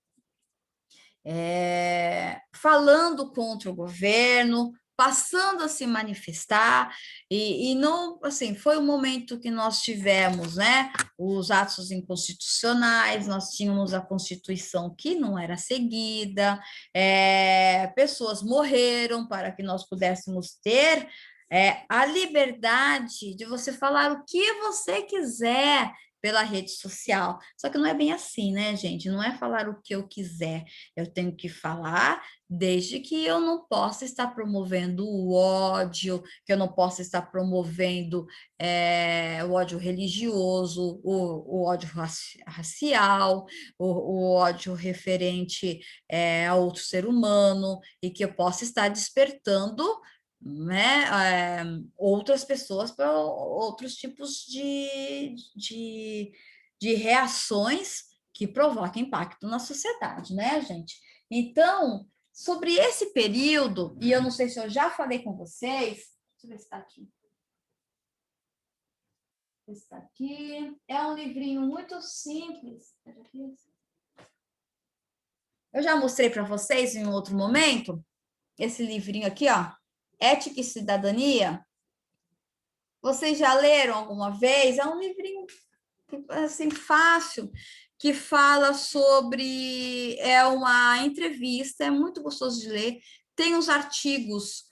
falando contra o governo, passando a se manifestar, e não, assim, foi um momento que nós tivemos, né, os atos inconstitucionais, nós tínhamos a Constituição que não era seguida, pessoas morreram para que nós pudéssemos ter a liberdade de você falar o que você quiser pela rede social. Só que não é bem assim, né, gente? Não é falar o que eu quiser. Eu tenho que falar desde que eu não possa estar promovendo o ódio, que eu não possa estar promovendo o ódio religioso, o ódio racial, o ódio referente a outro ser humano, e que eu possa estar despertando, né, outras pessoas para outros tipos de reações que provoquem impacto na sociedade, né, gente? Então, sobre esse período, e eu não sei se eu já falei com vocês, deixa eu ver se está aqui. Está aqui. É um livrinho muito simples. Eu já mostrei para vocês em outro momento esse livrinho aqui, ó. Ética e Cidadania. Vocês já leram alguma vez? É um livrinho assim fácil, que fala sobre uma entrevista, é muito gostoso de ler. Tem uns artigos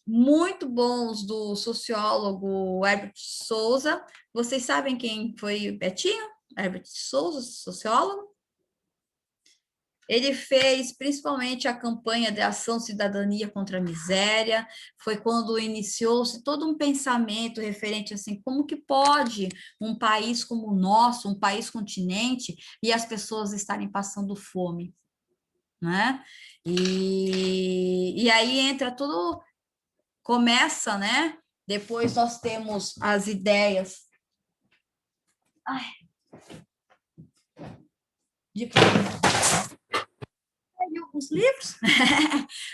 muito bons do sociólogo Herbert Souza. Vocês sabem quem foi Betinho? Herbert Souza, sociólogo. Ele fez principalmente a campanha de ação cidadania contra a miséria, foi quando iniciou-se todo um pensamento referente assim, como que pode um país como o nosso, um país continente, e as pessoas estarem passando fome, né? E aí entra tudo, começa, né? Depois nós temos as ideias de alguns livros,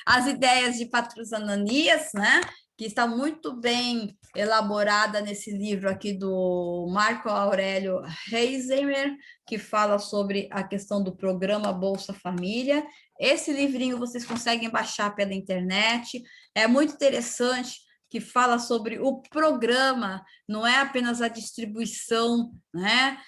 as ideias de patrocinanias, né? Que está muito bem elaborada nesse livro aqui do Marco Aurélio Heisenberg, que fala sobre a questão do programa Bolsa Família. Esse livrinho vocês conseguem baixar pela internet, é muito interessante, que fala sobre o programa, não é apenas a distribuição, né,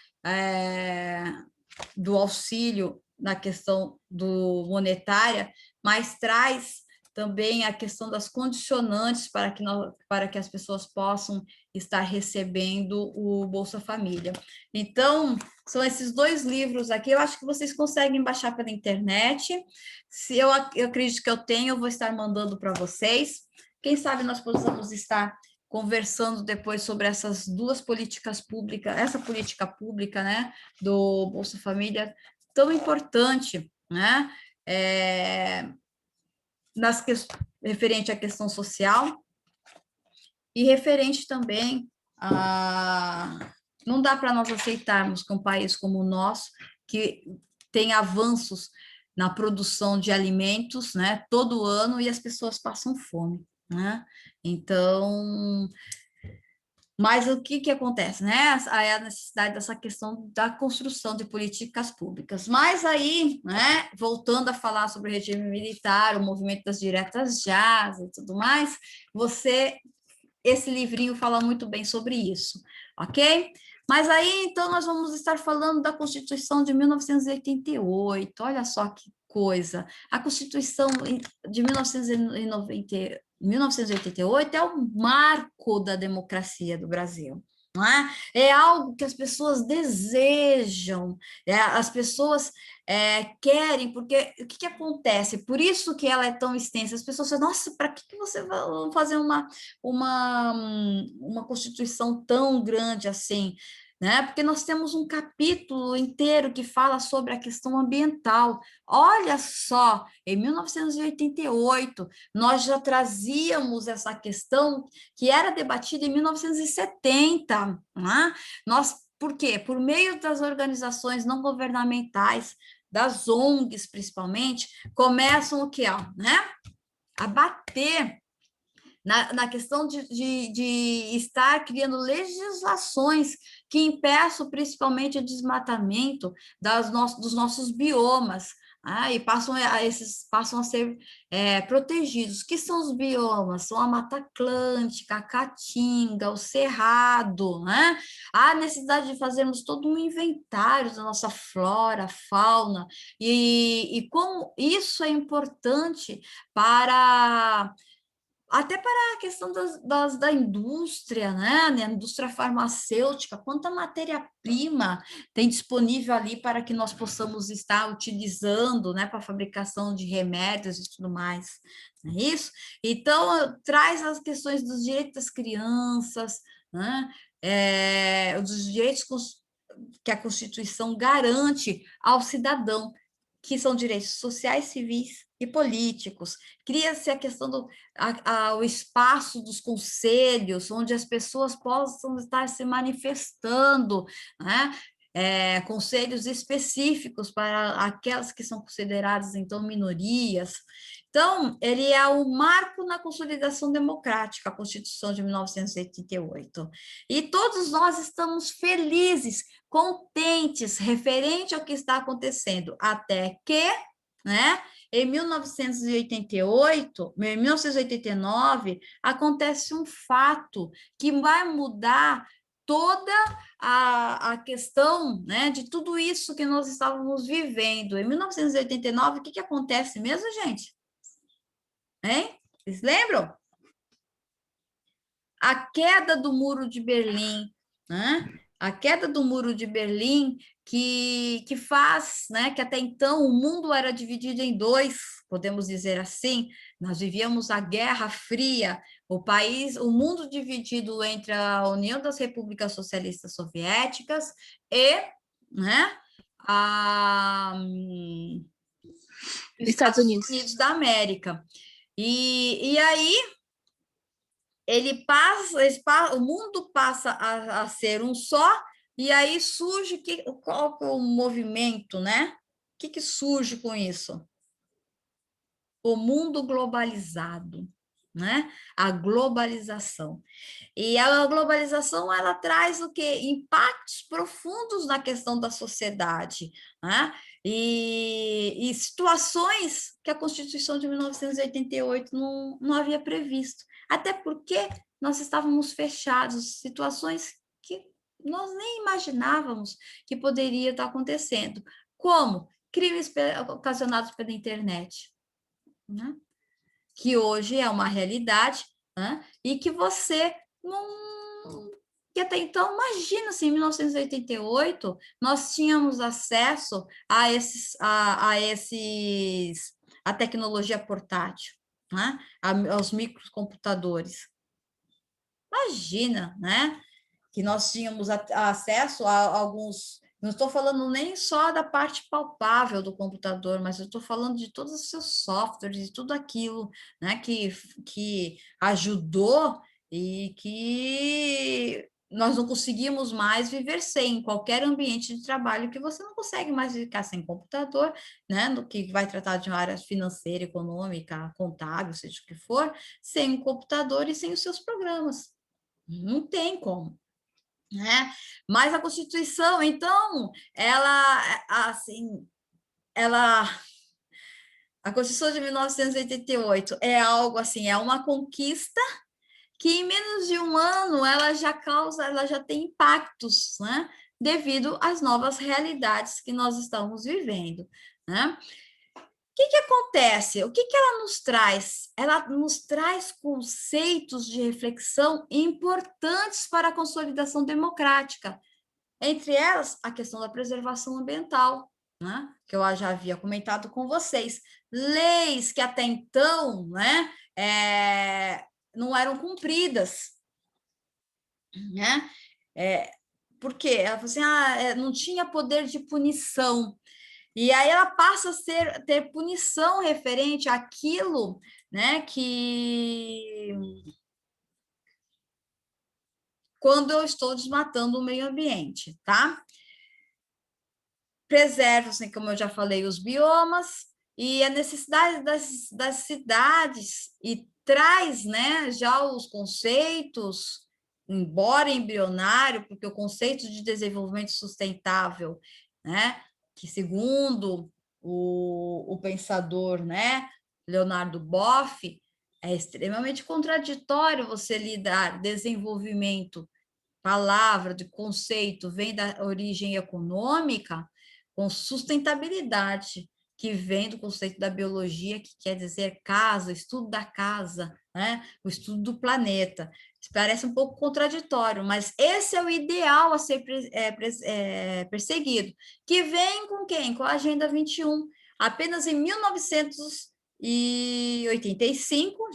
do auxílio na questão monetária, mas traz também a questão das condicionantes para que as pessoas possam estar recebendo o Bolsa Família. Então, são esses dois livros aqui, eu acho que vocês conseguem baixar pela internet. Se eu acredito que eu tenho, eu vou estar mandando para vocês. Quem sabe nós possamos estar conversando depois sobre essas duas políticas públicas, essa política pública, né, do Bolsa Família, tão importante, né, referente à questão social e referente também a... Não dá para nós aceitarmos que um país como o nosso, que tem avanços na produção de alimentos, né, todo ano, e as pessoas passam fome, né? Então, Mas o que acontece, né? Aí a necessidade dessa questão da construção de políticas públicas. Mas aí, né, voltando a falar sobre o regime militar, o movimento das diretas já e tudo mais, esse livrinho fala muito bem sobre isso, ok? Mas aí, então, nós vamos estar falando da Constituição de 1988, olha só que coisa. A Constituição de 1988 é o marco da democracia do Brasil. Não é? É algo que as pessoas desejam, as pessoas querem, porque o que acontece? Por isso que ela é tão extensa. As pessoas falam, nossa, para que você vai fazer uma Constituição tão grande assim? Né? Porque nós temos um capítulo inteiro que fala sobre a questão ambiental. Olha só, em 1988, nós já trazíamos essa questão que era debatida em 1970, né? Por quê? Por meio das organizações não governamentais, das ONGs principalmente, começam o quê? Né? A bater na questão de estar criando legislações que impeçam principalmente o desmatamento dos nossos biomas, e passam a ser protegidos. O que são os biomas? São a Mata Atlântica, a Caatinga, o Cerrado, né? Há necessidade de fazermos todo um inventário da nossa flora, fauna, e como isso é importante para até para a questão da indústria, né? A indústria farmacêutica, quanta matéria-prima tem disponível ali para que nós possamos estar utilizando, né, para a fabricação de remédios e tudo mais, não é isso? Então, traz as questões dos direitos das crianças, né? Dos direitos que a Constituição garante ao cidadão, que são direitos sociais, civis e políticos. Cria-se a questão o espaço dos conselhos, onde as pessoas possam estar se manifestando, né? Conselhos específicos para aquelas que são consideradas, então, minorias. Então, ele é o marco na consolidação democrática, a Constituição de 1988. E todos nós estamos felizes, contentes, referente ao que está acontecendo, até que, né, em 1989, acontece um fato que vai mudar toda a questão, né, de tudo isso que nós estávamos vivendo. Em 1989, o que acontece mesmo, gente? Hein? Vocês lembram? A queda do Muro de Berlim, né? A queda do Muro de Berlim que faz, né, que até então o mundo era dividido em dois, podemos dizer assim. Nós vivíamos a Guerra Fria, o mundo dividido entre a União das Repúblicas Socialistas Soviéticas e, né, a Estados Unidos da América. E aí o mundo passa a ser um só, e aí surge qual é o movimento, né? O que surge com isso? O mundo globalizado, né? A globalização. E a globalização, ela traz o quê? Impactos profundos na questão da sociedade, né? E situações que a Constituição de 1988 não havia previsto. Até porque nós estávamos fechados, situações que nós nem imaginávamos que poderia estar acontecendo. Como? Crimes ocasionados pela internet, né? Que hoje é uma realidade, né? E que você não... Que até então, imagina se em 1988 nós tínhamos acesso a tecnologia portátil, né? Aos microcomputadores. Imagina, né? Que nós tínhamos acesso a alguns... Não estou falando nem só da parte palpável do computador, mas eu estou falando de todos os seus softwares e tudo aquilo, né, que ajudou e que nós não conseguimos mais viver sem qualquer ambiente de trabalho, que você não consegue mais ficar sem computador, né, no que vai tratar de uma área financeira, econômica, contábil, seja o que for, sem o computador e sem os seus programas. Não tem como, né? Mas a Constituição, então, a Constituição de 1988 é algo assim, é uma conquista que em menos de um ano ela já tem impactos, né? Devido às novas realidades que nós estamos vivendo, né? O que acontece? O que ela nos traz? Ela nos traz conceitos de reflexão importantes para a consolidação democrática. Entre elas, a questão da preservação ambiental, né? Que eu já havia comentado com vocês. Leis que até então, né, não eram cumpridas, né? Por quê? Ela falou assim, não tinha poder de punição. E aí ela passa a ter punição referente àquilo, né, que quando eu estou desmatando o meio ambiente, tá? Preserva, assim, como eu já falei, os biomas e a necessidade das cidades e traz, né, já os conceitos, embora embrionário, porque o conceito de desenvolvimento sustentável, né, que segundo o pensador, né, Leonardo Boff, é extremamente contraditório você lidar desenvolvimento, palavra de conceito, vem da origem econômica, com sustentabilidade, que vem do conceito da biologia, que quer dizer casa, estudo da casa, né? O estudo do planeta. Isso parece um pouco contraditório, mas esse é o ideal a ser perseguido, que vem com quem? Com a Agenda 21. Apenas em 1985,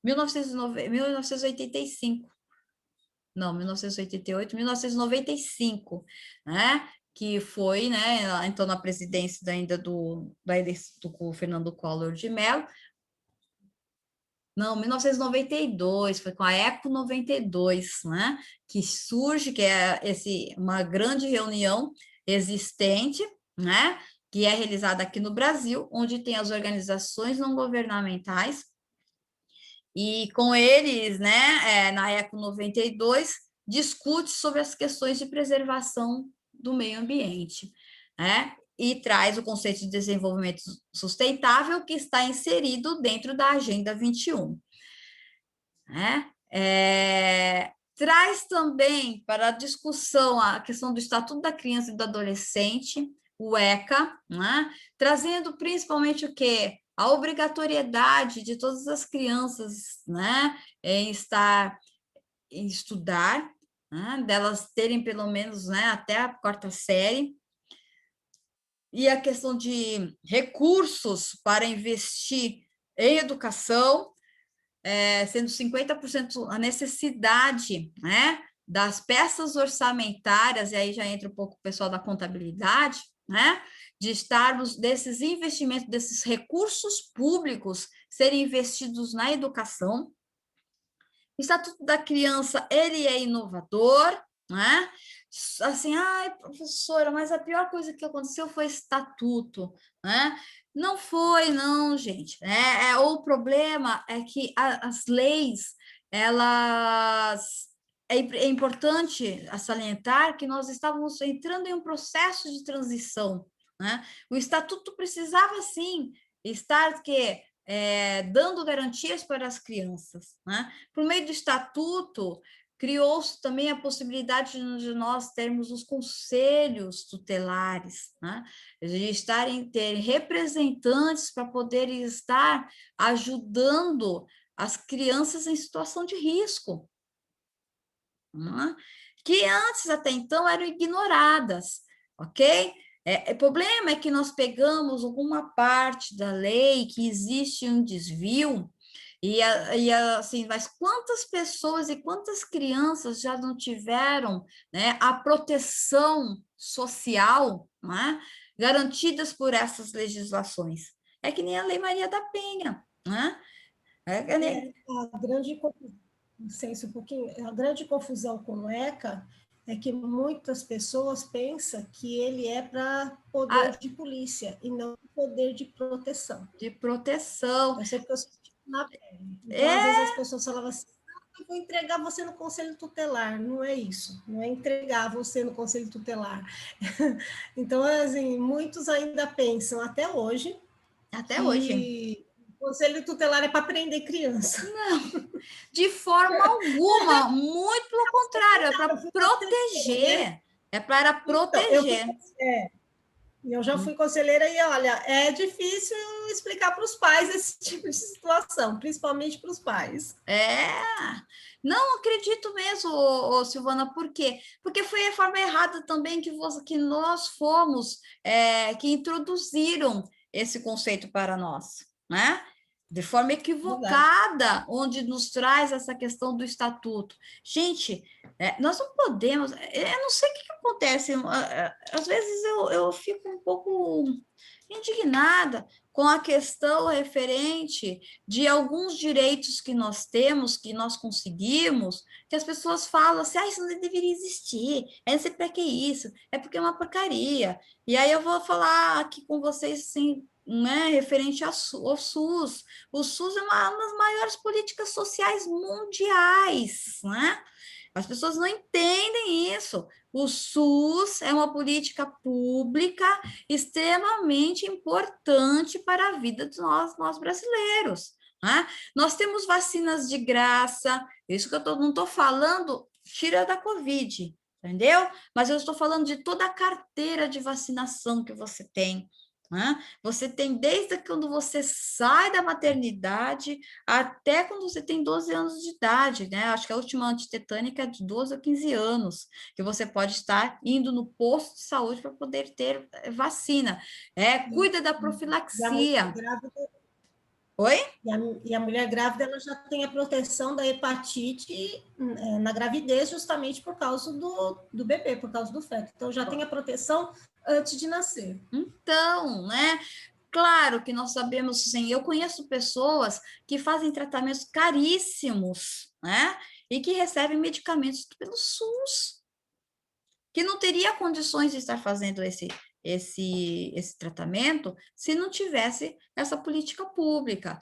1985, não, 1988, 1995, né? Que foi, né? Então, na presidência ainda do Fernando Collor de Mello. Não, 1992, foi com a Eco 92, né? Que surge, que é uma grande reunião existente, né? Que é realizada aqui no Brasil, onde tem as organizações não governamentais, e com eles, né, na Eco 92, discute sobre as questões de preservação do meio ambiente, né? E traz o conceito de desenvolvimento sustentável que está inserido dentro da Agenda 21. Né? Traz também para a discussão a questão do Estatuto da Criança e do Adolescente, o ECA, né? Trazendo principalmente o quê? A obrigatoriedade de todas as crianças, né, em estudar, né, delas terem pelo menos, né, até a 4ª série, e a questão de recursos para investir em educação, sendo 50% a necessidade, né, das peças orçamentárias, e aí já entra um pouco o pessoal da contabilidade, né, de estarmos desses investimentos, desses recursos públicos serem investidos na educação. O Estatuto da Criança, ele é inovador, né? Assim, professora, mas a pior coisa que aconteceu foi estatuto, né? Não foi, não, gente. O problema é que as leis, elas... É importante salientar que nós estávamos entrando em um processo de transição, né? O estatuto precisava, sim, estar dando garantias para as crianças, né? Por meio do estatuto, criou-se também a possibilidade de nós termos os conselhos tutelares, né? De ter representantes para poderem estar ajudando as crianças em situação de risco, né? Que antes, até então, eram ignoradas, ok? O problema é que nós pegamos alguma parte da lei que existe um desvio, assim, mas quantas pessoas e quantas crianças já não tiveram, né, a proteção social, né, garantidas por essas legislações? É que nem a Lei Maria da Penha, né? A grande licença um pouquinho, a grande confusão com o ECA é que muitas pessoas pensam que ele é para poder de polícia e não poder de proteção. De proteção. Eu sei que eu senti na pele. Então, às vezes as pessoas falavam assim, eu vou entregar você no conselho tutelar, não é isso, não é entregar você no conselho tutelar. Então, assim, muitos ainda pensam até hoje Até hoje. que o conselho tutelar é para prender criança. Não, de forma alguma, muito pelo contrário, é para Eu fui conselheira, né? proteger. É para Então, proteger. eu já fui conselheira e, olha, é difícil explicar para os pais esse tipo de situação, principalmente para os pais. É, não acredito mesmo, Silvana, por quê? Porque foi a forma errada também que nós fomos, que introduziram esse conceito para nós, né? De forma Verdade. equivocada, onde nos traz essa questão do estatuto. Gente, nós não podemos, eu não sei o que acontece, às vezes eu fico um pouco indignada com a questão referente de alguns direitos que nós temos, que nós conseguimos, que as pessoas falam assim, isso não deveria existir, não sei para que isso, é porque é uma porcaria. E aí eu vou falar aqui com vocês, assim, né, referente ao SUS. O SUS é uma das maiores políticas sociais mundiais, né? As pessoas não entendem isso. O SUS é uma política pública extremamente importante para a vida de nós brasileiros. Né? Nós temos vacinas de graça, isso que eu não estou falando, tira da Covid, entendeu? Mas eu estou falando de toda a carteira de vacinação que você tem. Né? Você tem desde quando você sai da maternidade até quando você tem 12 anos de idade, né? Acho que a última antitetânica é de 12 a 15 anos, que você pode estar indo no posto de saúde para poder ter vacina. Cuida da E a mulher profilaxia. grávida, Oi? e a mulher grávida ela já tem a proteção da hepatite na gravidez, justamente por causa do bebê, por causa do feto. Então, já tem a proteção antes de nascer. Então, né? Claro que nós sabemos, sim, eu conheço pessoas que fazem tratamentos caríssimos, né? E que recebem medicamentos pelo SUS, que não teria condições de estar fazendo esse tratamento se não tivesse essa política pública.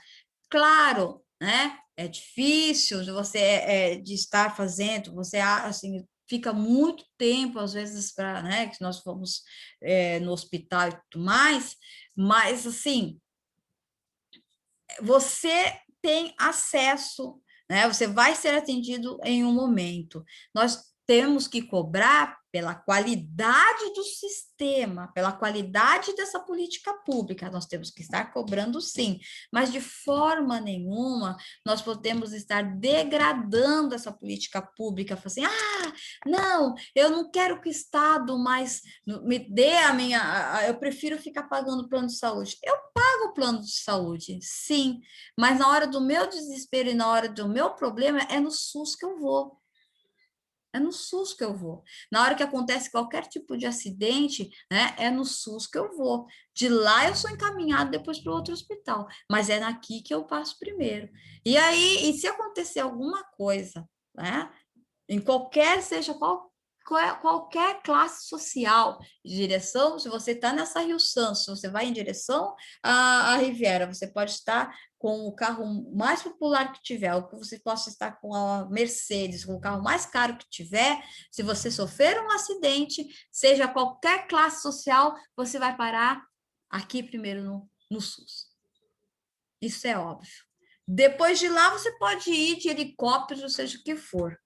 Claro, né? É difícil de você de estar fazendo, você assim fica muito tempo às vezes para, né? Que nós fomos no hospital e tudo mais, mas assim você tem acesso, né? Você vai ser atendido em um momento. Nós temos que cobrar pela qualidade do sistema, pela qualidade dessa política pública. Nós temos que estar cobrando sim, mas de forma nenhuma nós podemos estar degradando essa política pública, assim, não, eu não quero que o Estado mais me dê eu prefiro ficar pagando plano de saúde. Eu pago o plano de saúde, sim, mas na hora do meu desespero e na hora do meu problema é no SUS que eu vou. É no SUS que eu vou. Na hora que acontece qualquer tipo de acidente, né, é no SUS que eu vou. De lá eu sou encaminhado depois para outro hospital, mas é aqui que eu passo primeiro. E aí, e se acontecer alguma coisa, né, em seja qualquer classe social de direção, se você está nessa Rio Santos, se você vai em direção à Riviera, você pode estar com o carro mais popular que tiver, ou que você possa estar com a Mercedes, com o carro mais caro que tiver, se você sofrer um acidente, seja qualquer classe social, você vai parar aqui primeiro no SUS. Isso é óbvio. Depois de lá, você pode ir de helicóptero, seja o que for,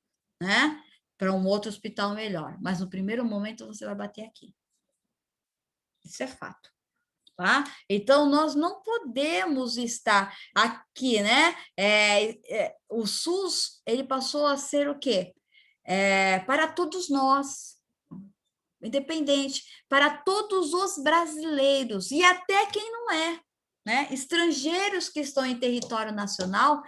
né? Para um outro hospital melhor. Mas no primeiro momento, você vai bater aqui. Isso é fato. Tá? Então, nós não podemos estar aqui, né? O SUS, ele passou a ser o quê? Para todos nós, independente, para todos os brasileiros, e até quem não é, né? Estrangeiros que estão em território nacional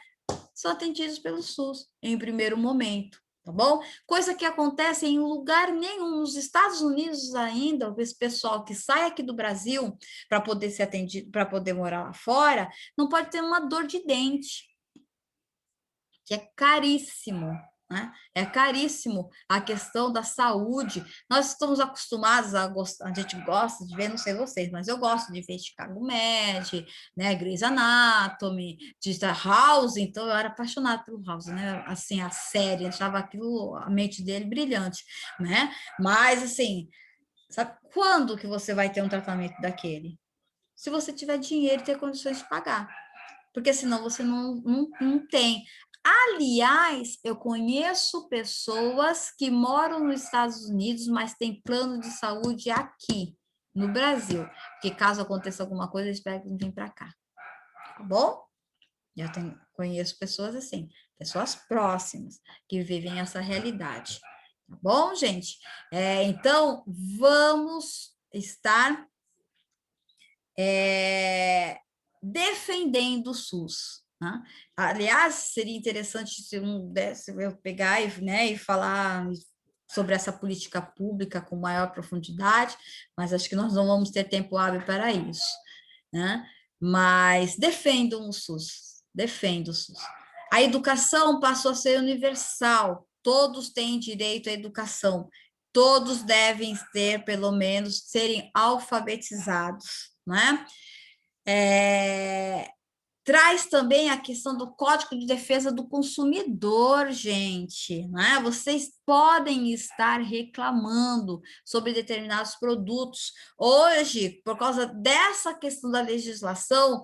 são atendidos pelo SUS, em primeiro momento. Tá bom? Coisa que acontece em lugar nenhum. Nos Estados Unidos ainda, esse pessoal que sai aqui do Brasil para poder ser atendido, para poder morar lá fora, não pode ter uma dor de dente, que é caríssimo, né? É caríssimo a questão da saúde. Nós estamos acostumados a gostar, a gente gosta de ver, não sei vocês, mas eu gosto de ver Chicago Med, né? Grey's Anatomy, de House, então eu era apaixonada pelo House, né? Assim, a série, achava aquilo, a mente dele brilhante, né? Mas, assim, sabe quando que você vai ter um tratamento daquele? Se você tiver dinheiro e ter condições de pagar, porque senão você não tem. Aliás, eu conheço pessoas que moram nos Estados Unidos, mas têm plano de saúde aqui, no Brasil, porque caso aconteça alguma coisa, eles pegam e vêm para cá, tá bom? Conheço pessoas assim, pessoas próximas, que vivem essa realidade, tá bom, gente? Então, vamos estar defendendo o SUS. Né? Aliás, seria interessante se eu pegar e, né, e falar sobre essa política pública com maior profundidade, mas acho que nós não vamos ter tempo hábil para isso. Né? Mas defendam o SUS, defendam o SUS. A educação passou a ser universal, todos têm direito à educação, todos devem ter, pelo menos, serem alfabetizados, né? Traz também a questão do Código de Defesa do Consumidor, gente, né? Vocês podem estar reclamando sobre determinados produtos. Hoje, por causa dessa questão da legislação,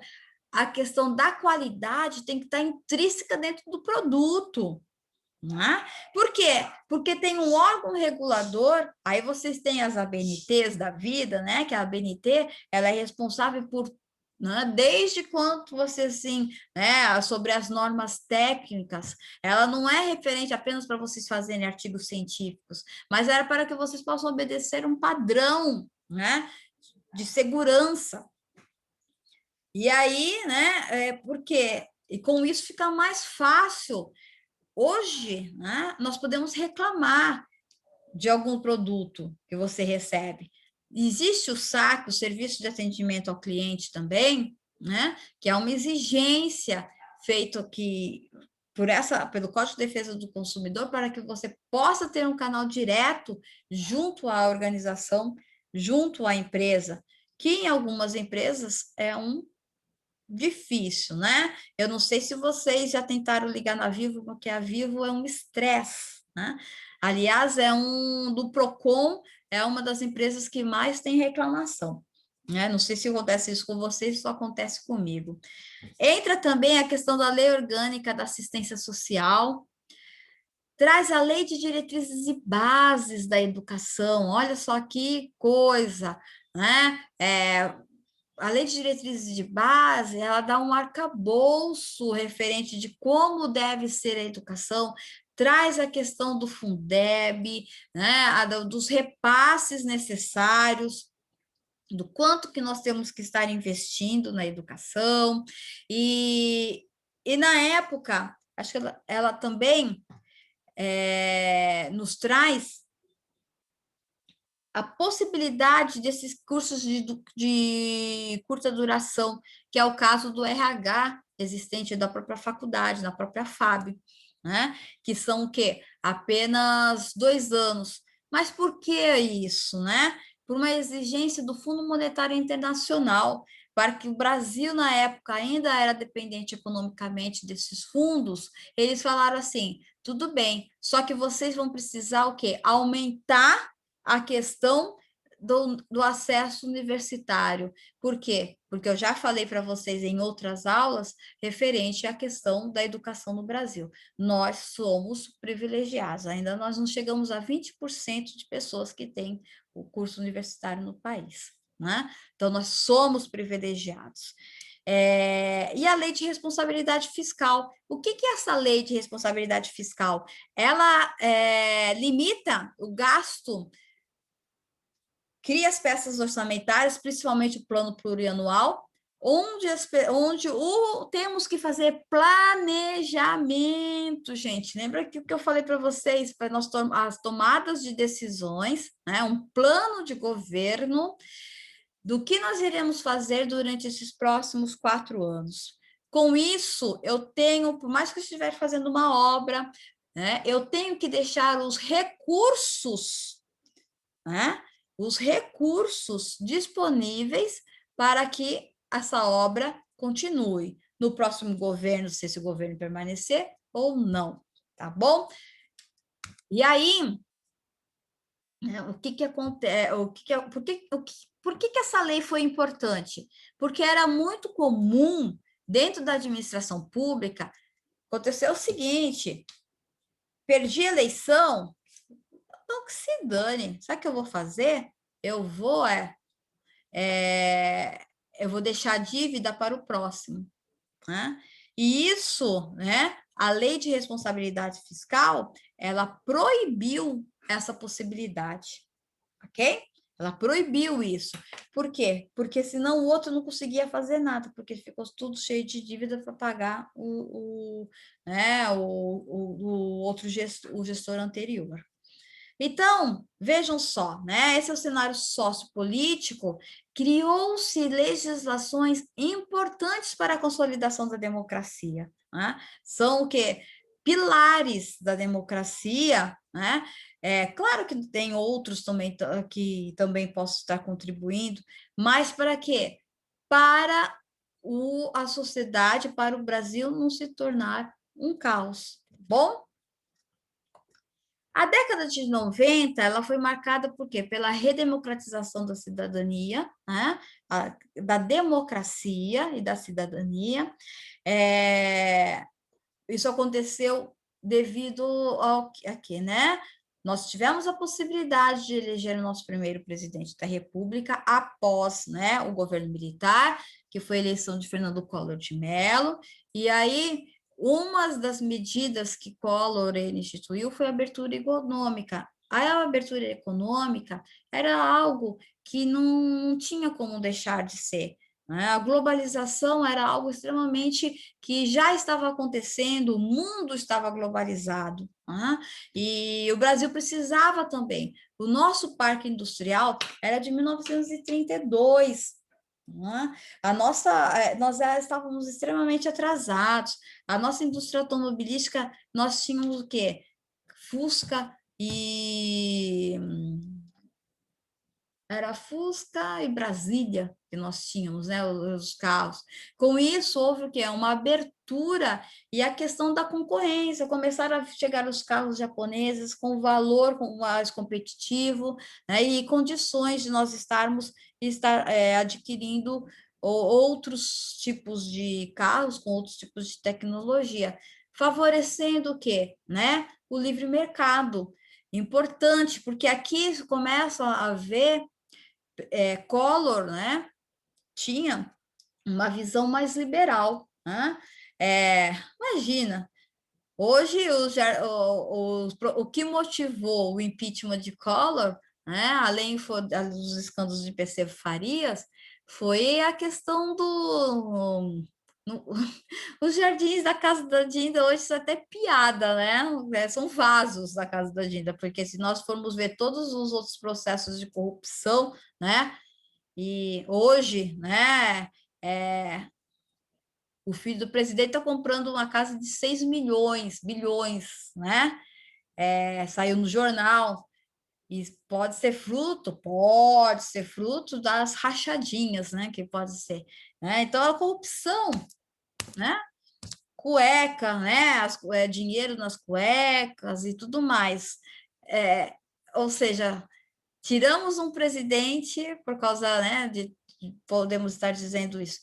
a questão da qualidade tem que estar intrínseca dentro do produto. Né? Por quê? Porque tem um órgão regulador, aí vocês têm as ABNTs da vida, né? Que a ABNT, ela é responsável por, né? Desde quando você, assim, né? Sobre as normas técnicas, ela não é referente apenas para vocês fazerem artigos científicos, mas era para que vocês possam obedecer um padrão, né? De segurança. E aí, né? Por quê? E com isso fica mais fácil. Hoje, né, nós podemos reclamar de algum produto que você recebe. Existe o SAC, o Serviço de Atendimento ao Cliente também, né, que é uma exigência feita aqui pelo Código de Defesa do Consumidor para que você possa ter um canal direto junto à organização, junto à empresa, que em algumas empresas é um difícil, né? Eu não sei se vocês já tentaram ligar na Vivo, porque a Vivo é um estresse, né? Aliás, do Procon, é uma das empresas que mais tem reclamação, né? Não sei se acontece isso com vocês, só acontece comigo. Entra também a questão da Lei Orgânica da Assistência Social, traz a Lei de Diretrizes e Bases da Educação, olha só que coisa, né? A Lei de Diretrizes de Base, ela dá um arcabouço referente de como deve ser a educação, traz a questão do Fundeb, né, dos repasses necessários, do quanto que nós temos que estar investindo na educação, e na época, acho que ela também nos traz a possibilidade desses cursos de curta duração, que é o caso do RH existente da própria faculdade, na própria FAB, né? Que são o quê? Apenas 2 anos. Mas por que isso, né? Por uma exigência do Fundo Monetário Internacional, para que o Brasil, na época, ainda era dependente economicamente desses fundos, eles falaram assim, tudo bem, só que vocês vão precisar o quê? Aumentar a questão do acesso universitário. Por quê? Porque eu já falei para vocês em outras aulas referente à questão da educação no Brasil. Nós somos privilegiados, ainda nós não chegamos a 20% de pessoas que têm o curso universitário no país. Né? Então, nós somos privilegiados. E a lei de responsabilidade fiscal. O que é essa lei de responsabilidade fiscal? Ela limita o gasto, cria as peças orçamentárias, principalmente o plano plurianual, onde temos que fazer planejamento, gente. Lembra que o que eu falei para vocês, para nós as tomadas de decisões, né? Um plano de governo do que nós iremos fazer durante esses próximos 4 anos. Com isso, eu tenho, por mais que eu estiver fazendo uma obra, né, eu tenho que deixar os recursos, né, os recursos disponíveis para que essa obra continue no próximo governo, se esse governo permanecer ou não, tá bom? E aí, o que que acontece, por que que essa lei foi importante? Porque era muito comum, dentro da administração pública, acontecer o seguinte, perdi a eleição, então que se dane, sabe o que eu vou fazer? Eu vou, eu vou deixar a dívida para o próximo, né? E isso, né, a lei de responsabilidade fiscal, ela proibiu essa possibilidade, ok? Ela proibiu isso. Por quê? Porque senão o outro não conseguia fazer nada, porque ficou tudo cheio de dívida para pagar né, o outro gestor, o gestor anterior. Então, vejam só, né? Esse é o cenário sociopolítico, criou-se legislações importantes para a consolidação da democracia, né? São o quê? Pilares da democracia, né? Claro que tem outros também que também possam estar contribuindo, mas para quê? Para a sociedade, para o Brasil não se tornar um caos, tá bom? A década de 90, ela foi marcada por quê? Pela redemocratização da cidadania, né? Da democracia e da cidadania. Isso aconteceu devido ao que, né? Nós tivemos a possibilidade de eleger o nosso primeiro presidente da República após, né, o governo militar, que foi a eleição de Fernando Collor de Mello, e aí uma das medidas que Collor ele instituiu foi a abertura econômica. A abertura econômica era algo que não tinha como deixar de ser, né? A globalização era algo extremamente que já estava acontecendo, o mundo estava globalizado, né? E o Brasil precisava também. O nosso parque industrial era de 1932. Né? Nós já estávamos extremamente atrasados. A nossa indústria automobilística, nós tínhamos o quê? Fusca e era Fusca e Brasília que nós tínhamos, né, os carros. Com isso, houve o quê? Uma abertura e a questão da concorrência. Começaram a chegar os carros japoneses com valor mais competitivo, né, e condições de nós estar adquirindo outros tipos de carros com outros tipos de tecnologia, favorecendo o quê? Né? O livre mercado. Importante, porque aqui começa a ver Collor, né, tinha uma visão mais liberal, né? Imagina, hoje o que motivou o impeachment de Collor, né, além dos escândalos de PC Farias, foi a questão os jardins da casa da Dinda hoje são até piada, né? São vasos da casa da Dinda, porque se nós formos ver todos os outros processos de corrupção, né? E hoje, né, o filho do presidente está comprando uma casa de 6 milhões, bilhões, né? Saiu no jornal. E pode ser fruto das rachadinhas, né? Que pode ser. Né? Então, a corrupção, né? Cueca, né? Dinheiro nas cuecas e tudo mais. Ou seja, tiramos um presidente por causa, né, podemos estar dizendo isso,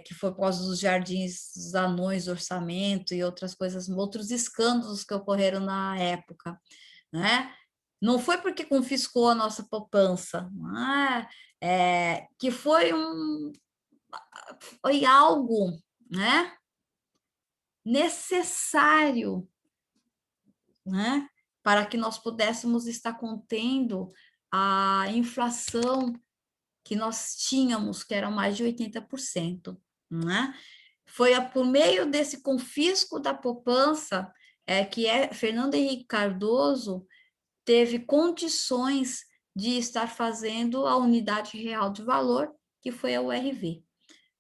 que foi por causa dos jardins dos anões, orçamento e outras coisas, outros escândalos que ocorreram na época, né? Não foi porque confiscou a nossa poupança, que foi algo, né, necessário, né, para que nós pudéssemos estar contendo a inflação que nós tínhamos, que era mais de 80%, né? Foi por meio desse confisco da poupança que Fernando Henrique Cardoso teve condições de estar fazendo a unidade real de valor, que foi a URV.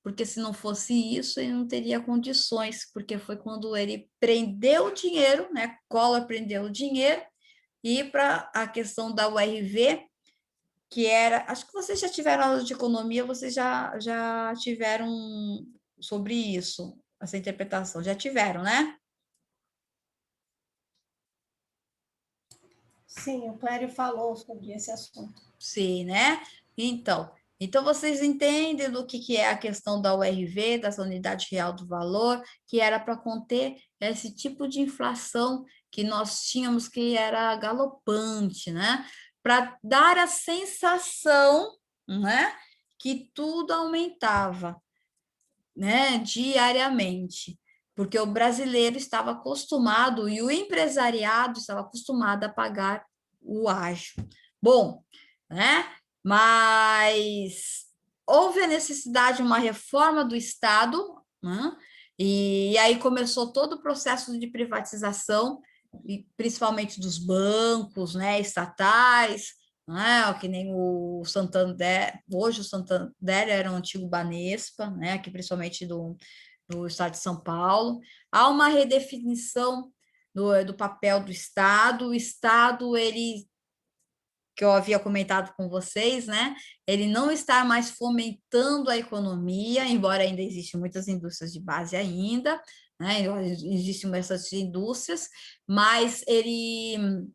porque se não fosse isso, ele não teria condições, porque foi quando ele prendeu o dinheiro, né? Collor prendeu o dinheiro, e para a questão da URV, que era, acho que vocês já tiveram aula de economia, vocês já tiveram sobre isso, essa interpretação, já tiveram, né? Sim, o Clério falou sobre esse assunto. Sim, né? Então vocês entendem do que é a questão da URV, dessa unidade real do valor, que era para conter esse tipo de inflação que nós tínhamos, que era galopante, né? Para dar a sensação, né, que tudo aumentava, né, diariamente, porque o brasileiro estava acostumado e o empresariado estava acostumado a pagar o ágio. Bom, né? Mas houve a necessidade de uma reforma do Estado, né? E aí começou todo o processo de privatização, principalmente dos bancos, né, estatais, né, que nem o Santander, hoje o Santander era um antigo Banespa, né, aqui principalmente do estado de São Paulo. Há uma redefinição do papel do Estado. O Estado, ele, que eu havia comentado com vocês, né? Ele não está mais fomentando a economia, embora ainda existam muitas indústrias de base ainda, né? Existem essas indústrias, mas ele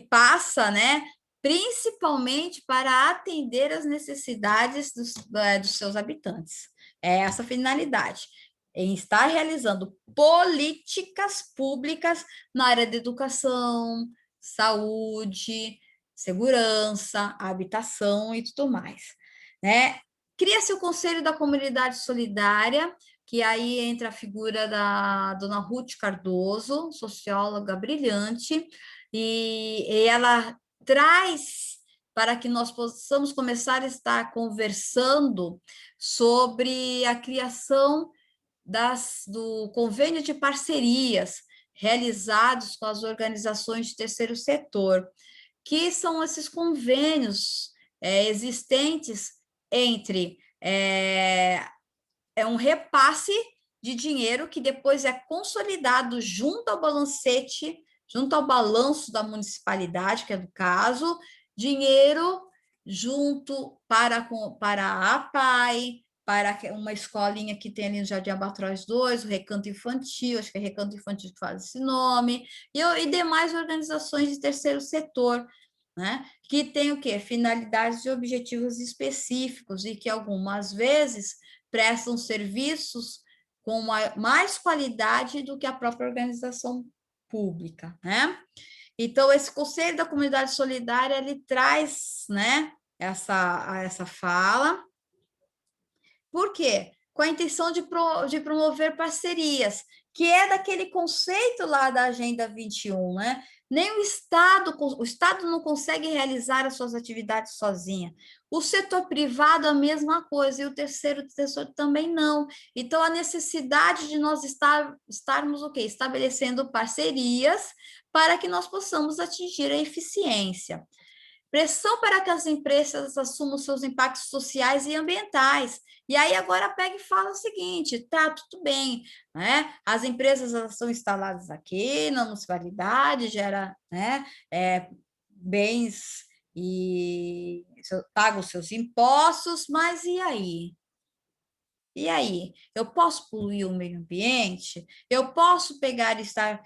passa, né, principalmente para atender as necessidades dos seus habitantes. É essa a finalidade, em estar realizando políticas públicas na área da educação, saúde, segurança, habitação e tudo mais, né? Cria-se o Conselho da Comunidade Solidária, que aí entra a figura da dona Ruth Cardoso, socióloga brilhante, e ela traz para que nós possamos começar a estar conversando sobre a criação do convênio de parcerias realizados com as organizações de terceiro setor, que são esses convênios existentes entre um repasse de dinheiro que depois é consolidado junto ao balancete, junto ao balanço da municipalidade, que é do caso, dinheiro junto para a APAE, para uma escolinha que tem ali no Jardim Albatroz 2, o Recanto Infantil, acho que é Recanto Infantil que faz esse nome, e demais organizações de terceiro setor, né? Que tem o quê? Finalidades e objetivos específicos, e que algumas vezes prestam serviços com mais qualidade do que a própria organização pública, né? Então, esse Conselho da Comunidade Solidária, ele traz, né, essa fala. Por quê? Com a intenção de promover parcerias, que é daquele conceito lá da Agenda 21, né? Nem o Estado não consegue realizar as suas atividades sozinha. O setor privado, a mesma coisa, e o terceiro setor também não. Então, a necessidade de nós estarmos o quê? Estabelecendo parcerias para que nós possamos atingir a eficiência. Pressão para que as empresas assumam seus impactos sociais e ambientais. E aí agora pega e fala o seguinte, tá, tudo bem, né? As empresas são instaladas aqui na municipalidade, gera, né, bens e pagam os seus impostos, mas e aí? E aí, eu posso poluir o meio ambiente? Eu posso pegar e estar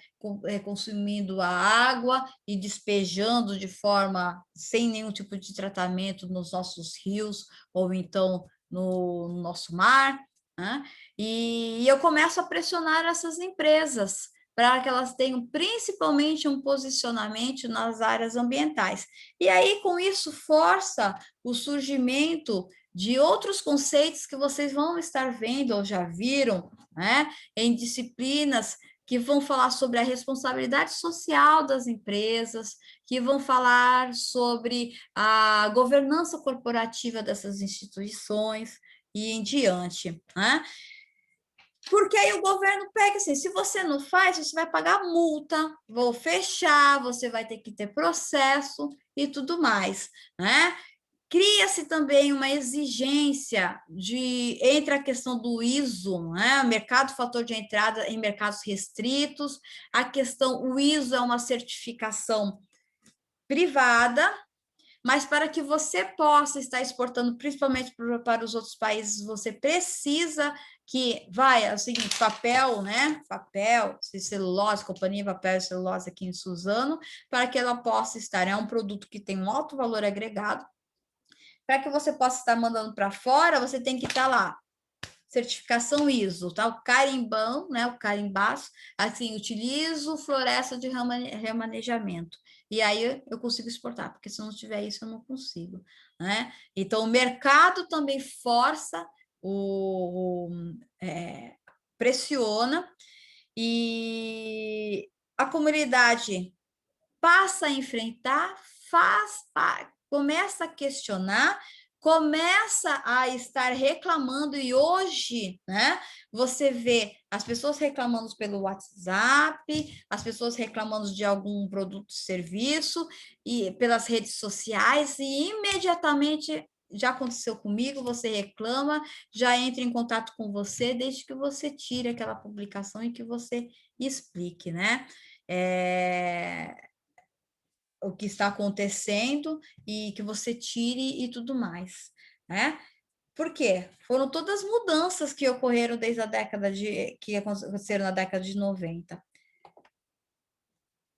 consumindo a água e despejando de forma sem nenhum tipo de tratamento nos nossos rios ou então no nosso mar, né? E eu começo a pressionar essas empresas para que elas tenham principalmente um posicionamento nas áreas ambientais. E aí, com isso, força o surgimento de outros conceitos que vocês vão estar vendo ou já viram, né, em disciplinas que vão falar sobre a responsabilidade social das empresas, que vão falar sobre a governança corporativa dessas instituições e em diante, né? Porque aí o governo pega assim, se você não faz, você vai pagar multa, vou fechar, você vai ter que ter processo e tudo mais, né? Cria-se também uma exigência entre a questão do ISO, né? Mercado fator de entrada em mercados restritos, o ISO é uma certificação privada, mas para que você possa estar exportando, principalmente para os outros países, você precisa é o seguinte, papel, né? Papel, celulose, Companhia Papel e Celulose aqui em Suzano, para que ela possa estar, é um produto que tem um alto valor agregado, para que você possa estar mandando para fora, você tem que estar lá, certificação ISO, tá? O carimbão, né? O carimbaço, assim, utilizo floresta de remanejamento. E aí eu consigo exportar, porque se não tiver isso, eu não consigo, né? Então, o mercado também força, pressiona, e a comunidade passa a enfrentar, começa a questionar, começa a estar reclamando, e hoje, né, você vê as pessoas reclamando pelo WhatsApp, as pessoas reclamando de algum produto, serviço, e pelas redes sociais, e imediatamente já aconteceu comigo, você reclama, já entra em contato com você, desde que você tire aquela publicação e que você explique, né? O que está acontecendo e que você tire e tudo mais, né? Por quê? Foram todas mudanças que ocorreram desde que aconteceram na década de 90.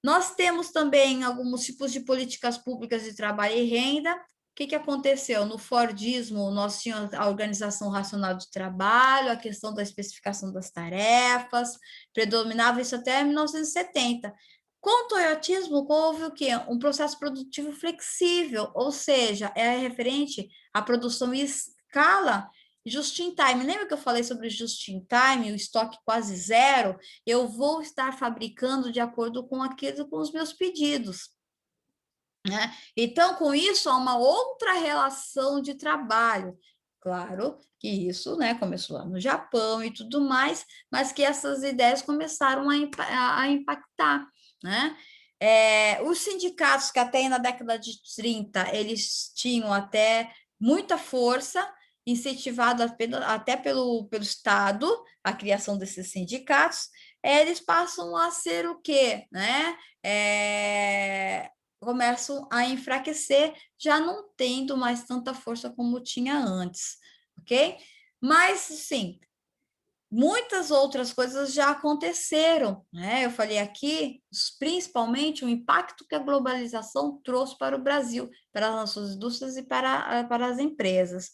Nós temos também alguns tipos de políticas públicas de trabalho e renda. O que aconteceu? No Fordismo, nós tínhamos a organização racional de trabalho, a questão da especificação das tarefas, predominava isso até 1970. Com o toyotismo, houve o quê? Um processo produtivo flexível, ou seja, é referente à produção em escala just in time. Lembra que eu falei sobre just in time, o estoque quase zero? Eu vou estar fabricando de acordo com os meus pedidos, né? Então, com isso, há uma outra relação de trabalho. Claro que isso, né, começou lá no Japão e tudo mais, mas que essas ideias começaram a impactar, né? Os sindicatos, que até na década de 30 eles tinham até muita força, incentivado até pelo Estado, a criação desses sindicatos, eles passam a ser o quê? Né? Começam a enfraquecer, já não tendo mais tanta força como tinha antes, ok? Mas, sim, muitas outras coisas já aconteceram, né? Eu falei aqui, principalmente, o impacto que a globalização trouxe para o Brasil, para as nossas indústrias e para as empresas,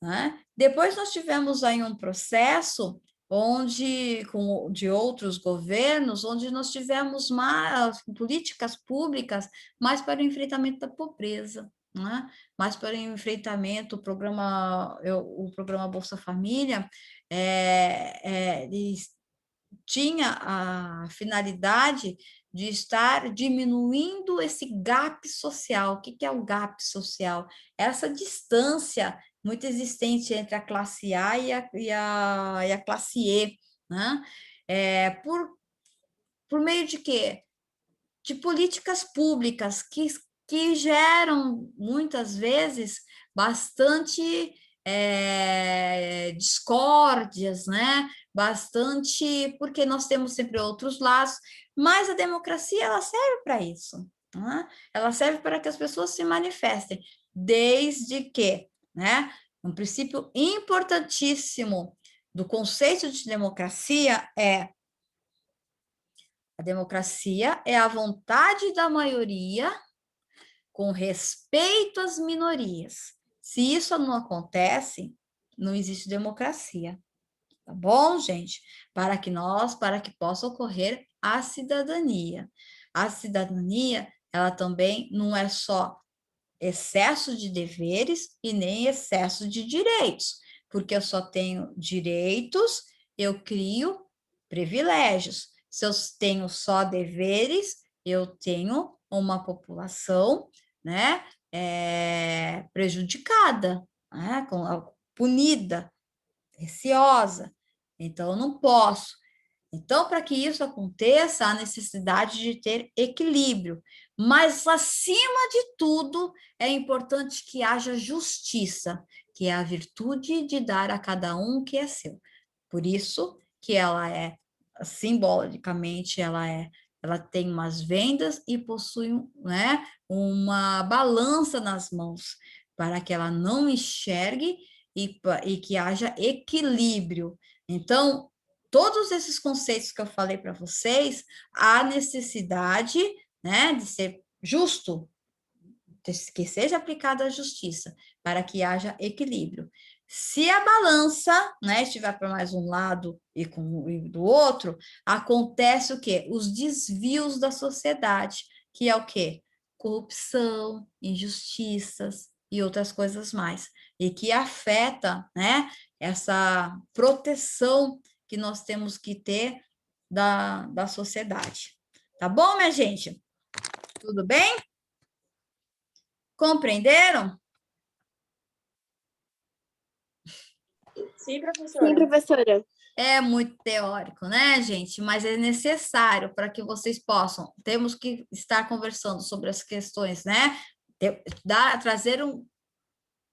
né? Depois nós tivemos aí um processo de outros governos, onde nós tivemos mais políticas públicas mais para o enfrentamento da pobreza, né? Mais para o enfrentamento, o programa Bolsa Família, ele tinha a finalidade de estar diminuindo esse gap social. O que é o gap social? Essa distância muito existente entre a classe A e a classe E, né? Por meio de quê? De políticas públicas que geram, muitas vezes, bastante discórdias, né? Bastante, porque nós temos sempre outros lados, mas a democracia, ela serve para isso, né? Ela serve para que as pessoas se manifestem, desde que, né? Um princípio importantíssimo do conceito de democracia a democracia é a vontade da maioria com respeito às minorias. Se isso não acontece, não existe democracia. Tá bom, gente? Para que possa ocorrer a cidadania. A cidadania, ela também não é só excesso de deveres e nem excesso de direitos, porque eu só tenho direitos, eu crio privilégios. Se eu tenho só deveres, eu tenho uma população, né, prejudicada, né, punida, receosa. Então, eu não posso. Então, para que isso aconteça, há necessidade de ter equilíbrio. Mas, acima de tudo, é importante que haja justiça, que é a virtude de dar a cada um o que é seu. Por isso que ela é, simbolicamente, ela tem umas vendas e possui, né, uma balança nas mãos, para que ela não enxergue e que haja equilíbrio. Então, todos esses conceitos que eu falei para vocês, há necessidade, né, de ser justo, que seja aplicada a justiça, para que haja equilíbrio. Se a balança, né, estiver para mais um lado e do outro, acontece o quê? Os desvios da sociedade, que é o quê? Corrupção, injustiças e outras coisas mais, e que afeta, né, essa proteção que nós temos que ter da sociedade. Tá bom, minha gente? Tudo bem? Compreenderam? Sim, professora. Sim, professora. É muito teórico, né, gente? Mas é necessário para que vocês possam. Temos que estar conversando sobre as questões, né?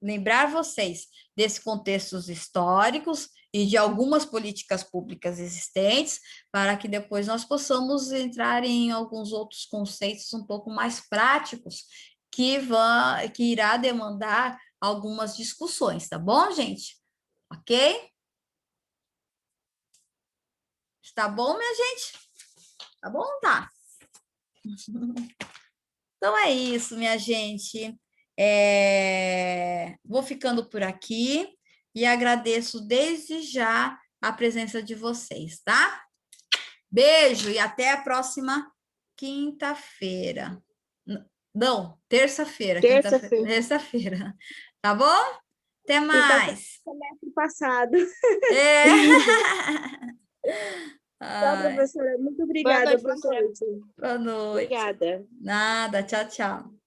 Lembrar vocês desses contextos históricos e de algumas políticas públicas existentes, para que depois nós possamos entrar em alguns outros conceitos um pouco mais práticos, que irá demandar algumas discussões, tá bom, gente? Ok? Está bom, minha gente? Tá bom? Tá. Então é isso, minha gente. Vou ficando por aqui e agradeço desde já a presença de vocês, tá? Beijo e até a próxima quinta-feira. Não, terça-feira. Terça-feira. Terça-feira. Tá bom? Até mais. Semestre passado. É. Tchau, professora. Muito obrigada. Boa noite, professora. Boa noite. Obrigada. Nada. Tchau, tchau.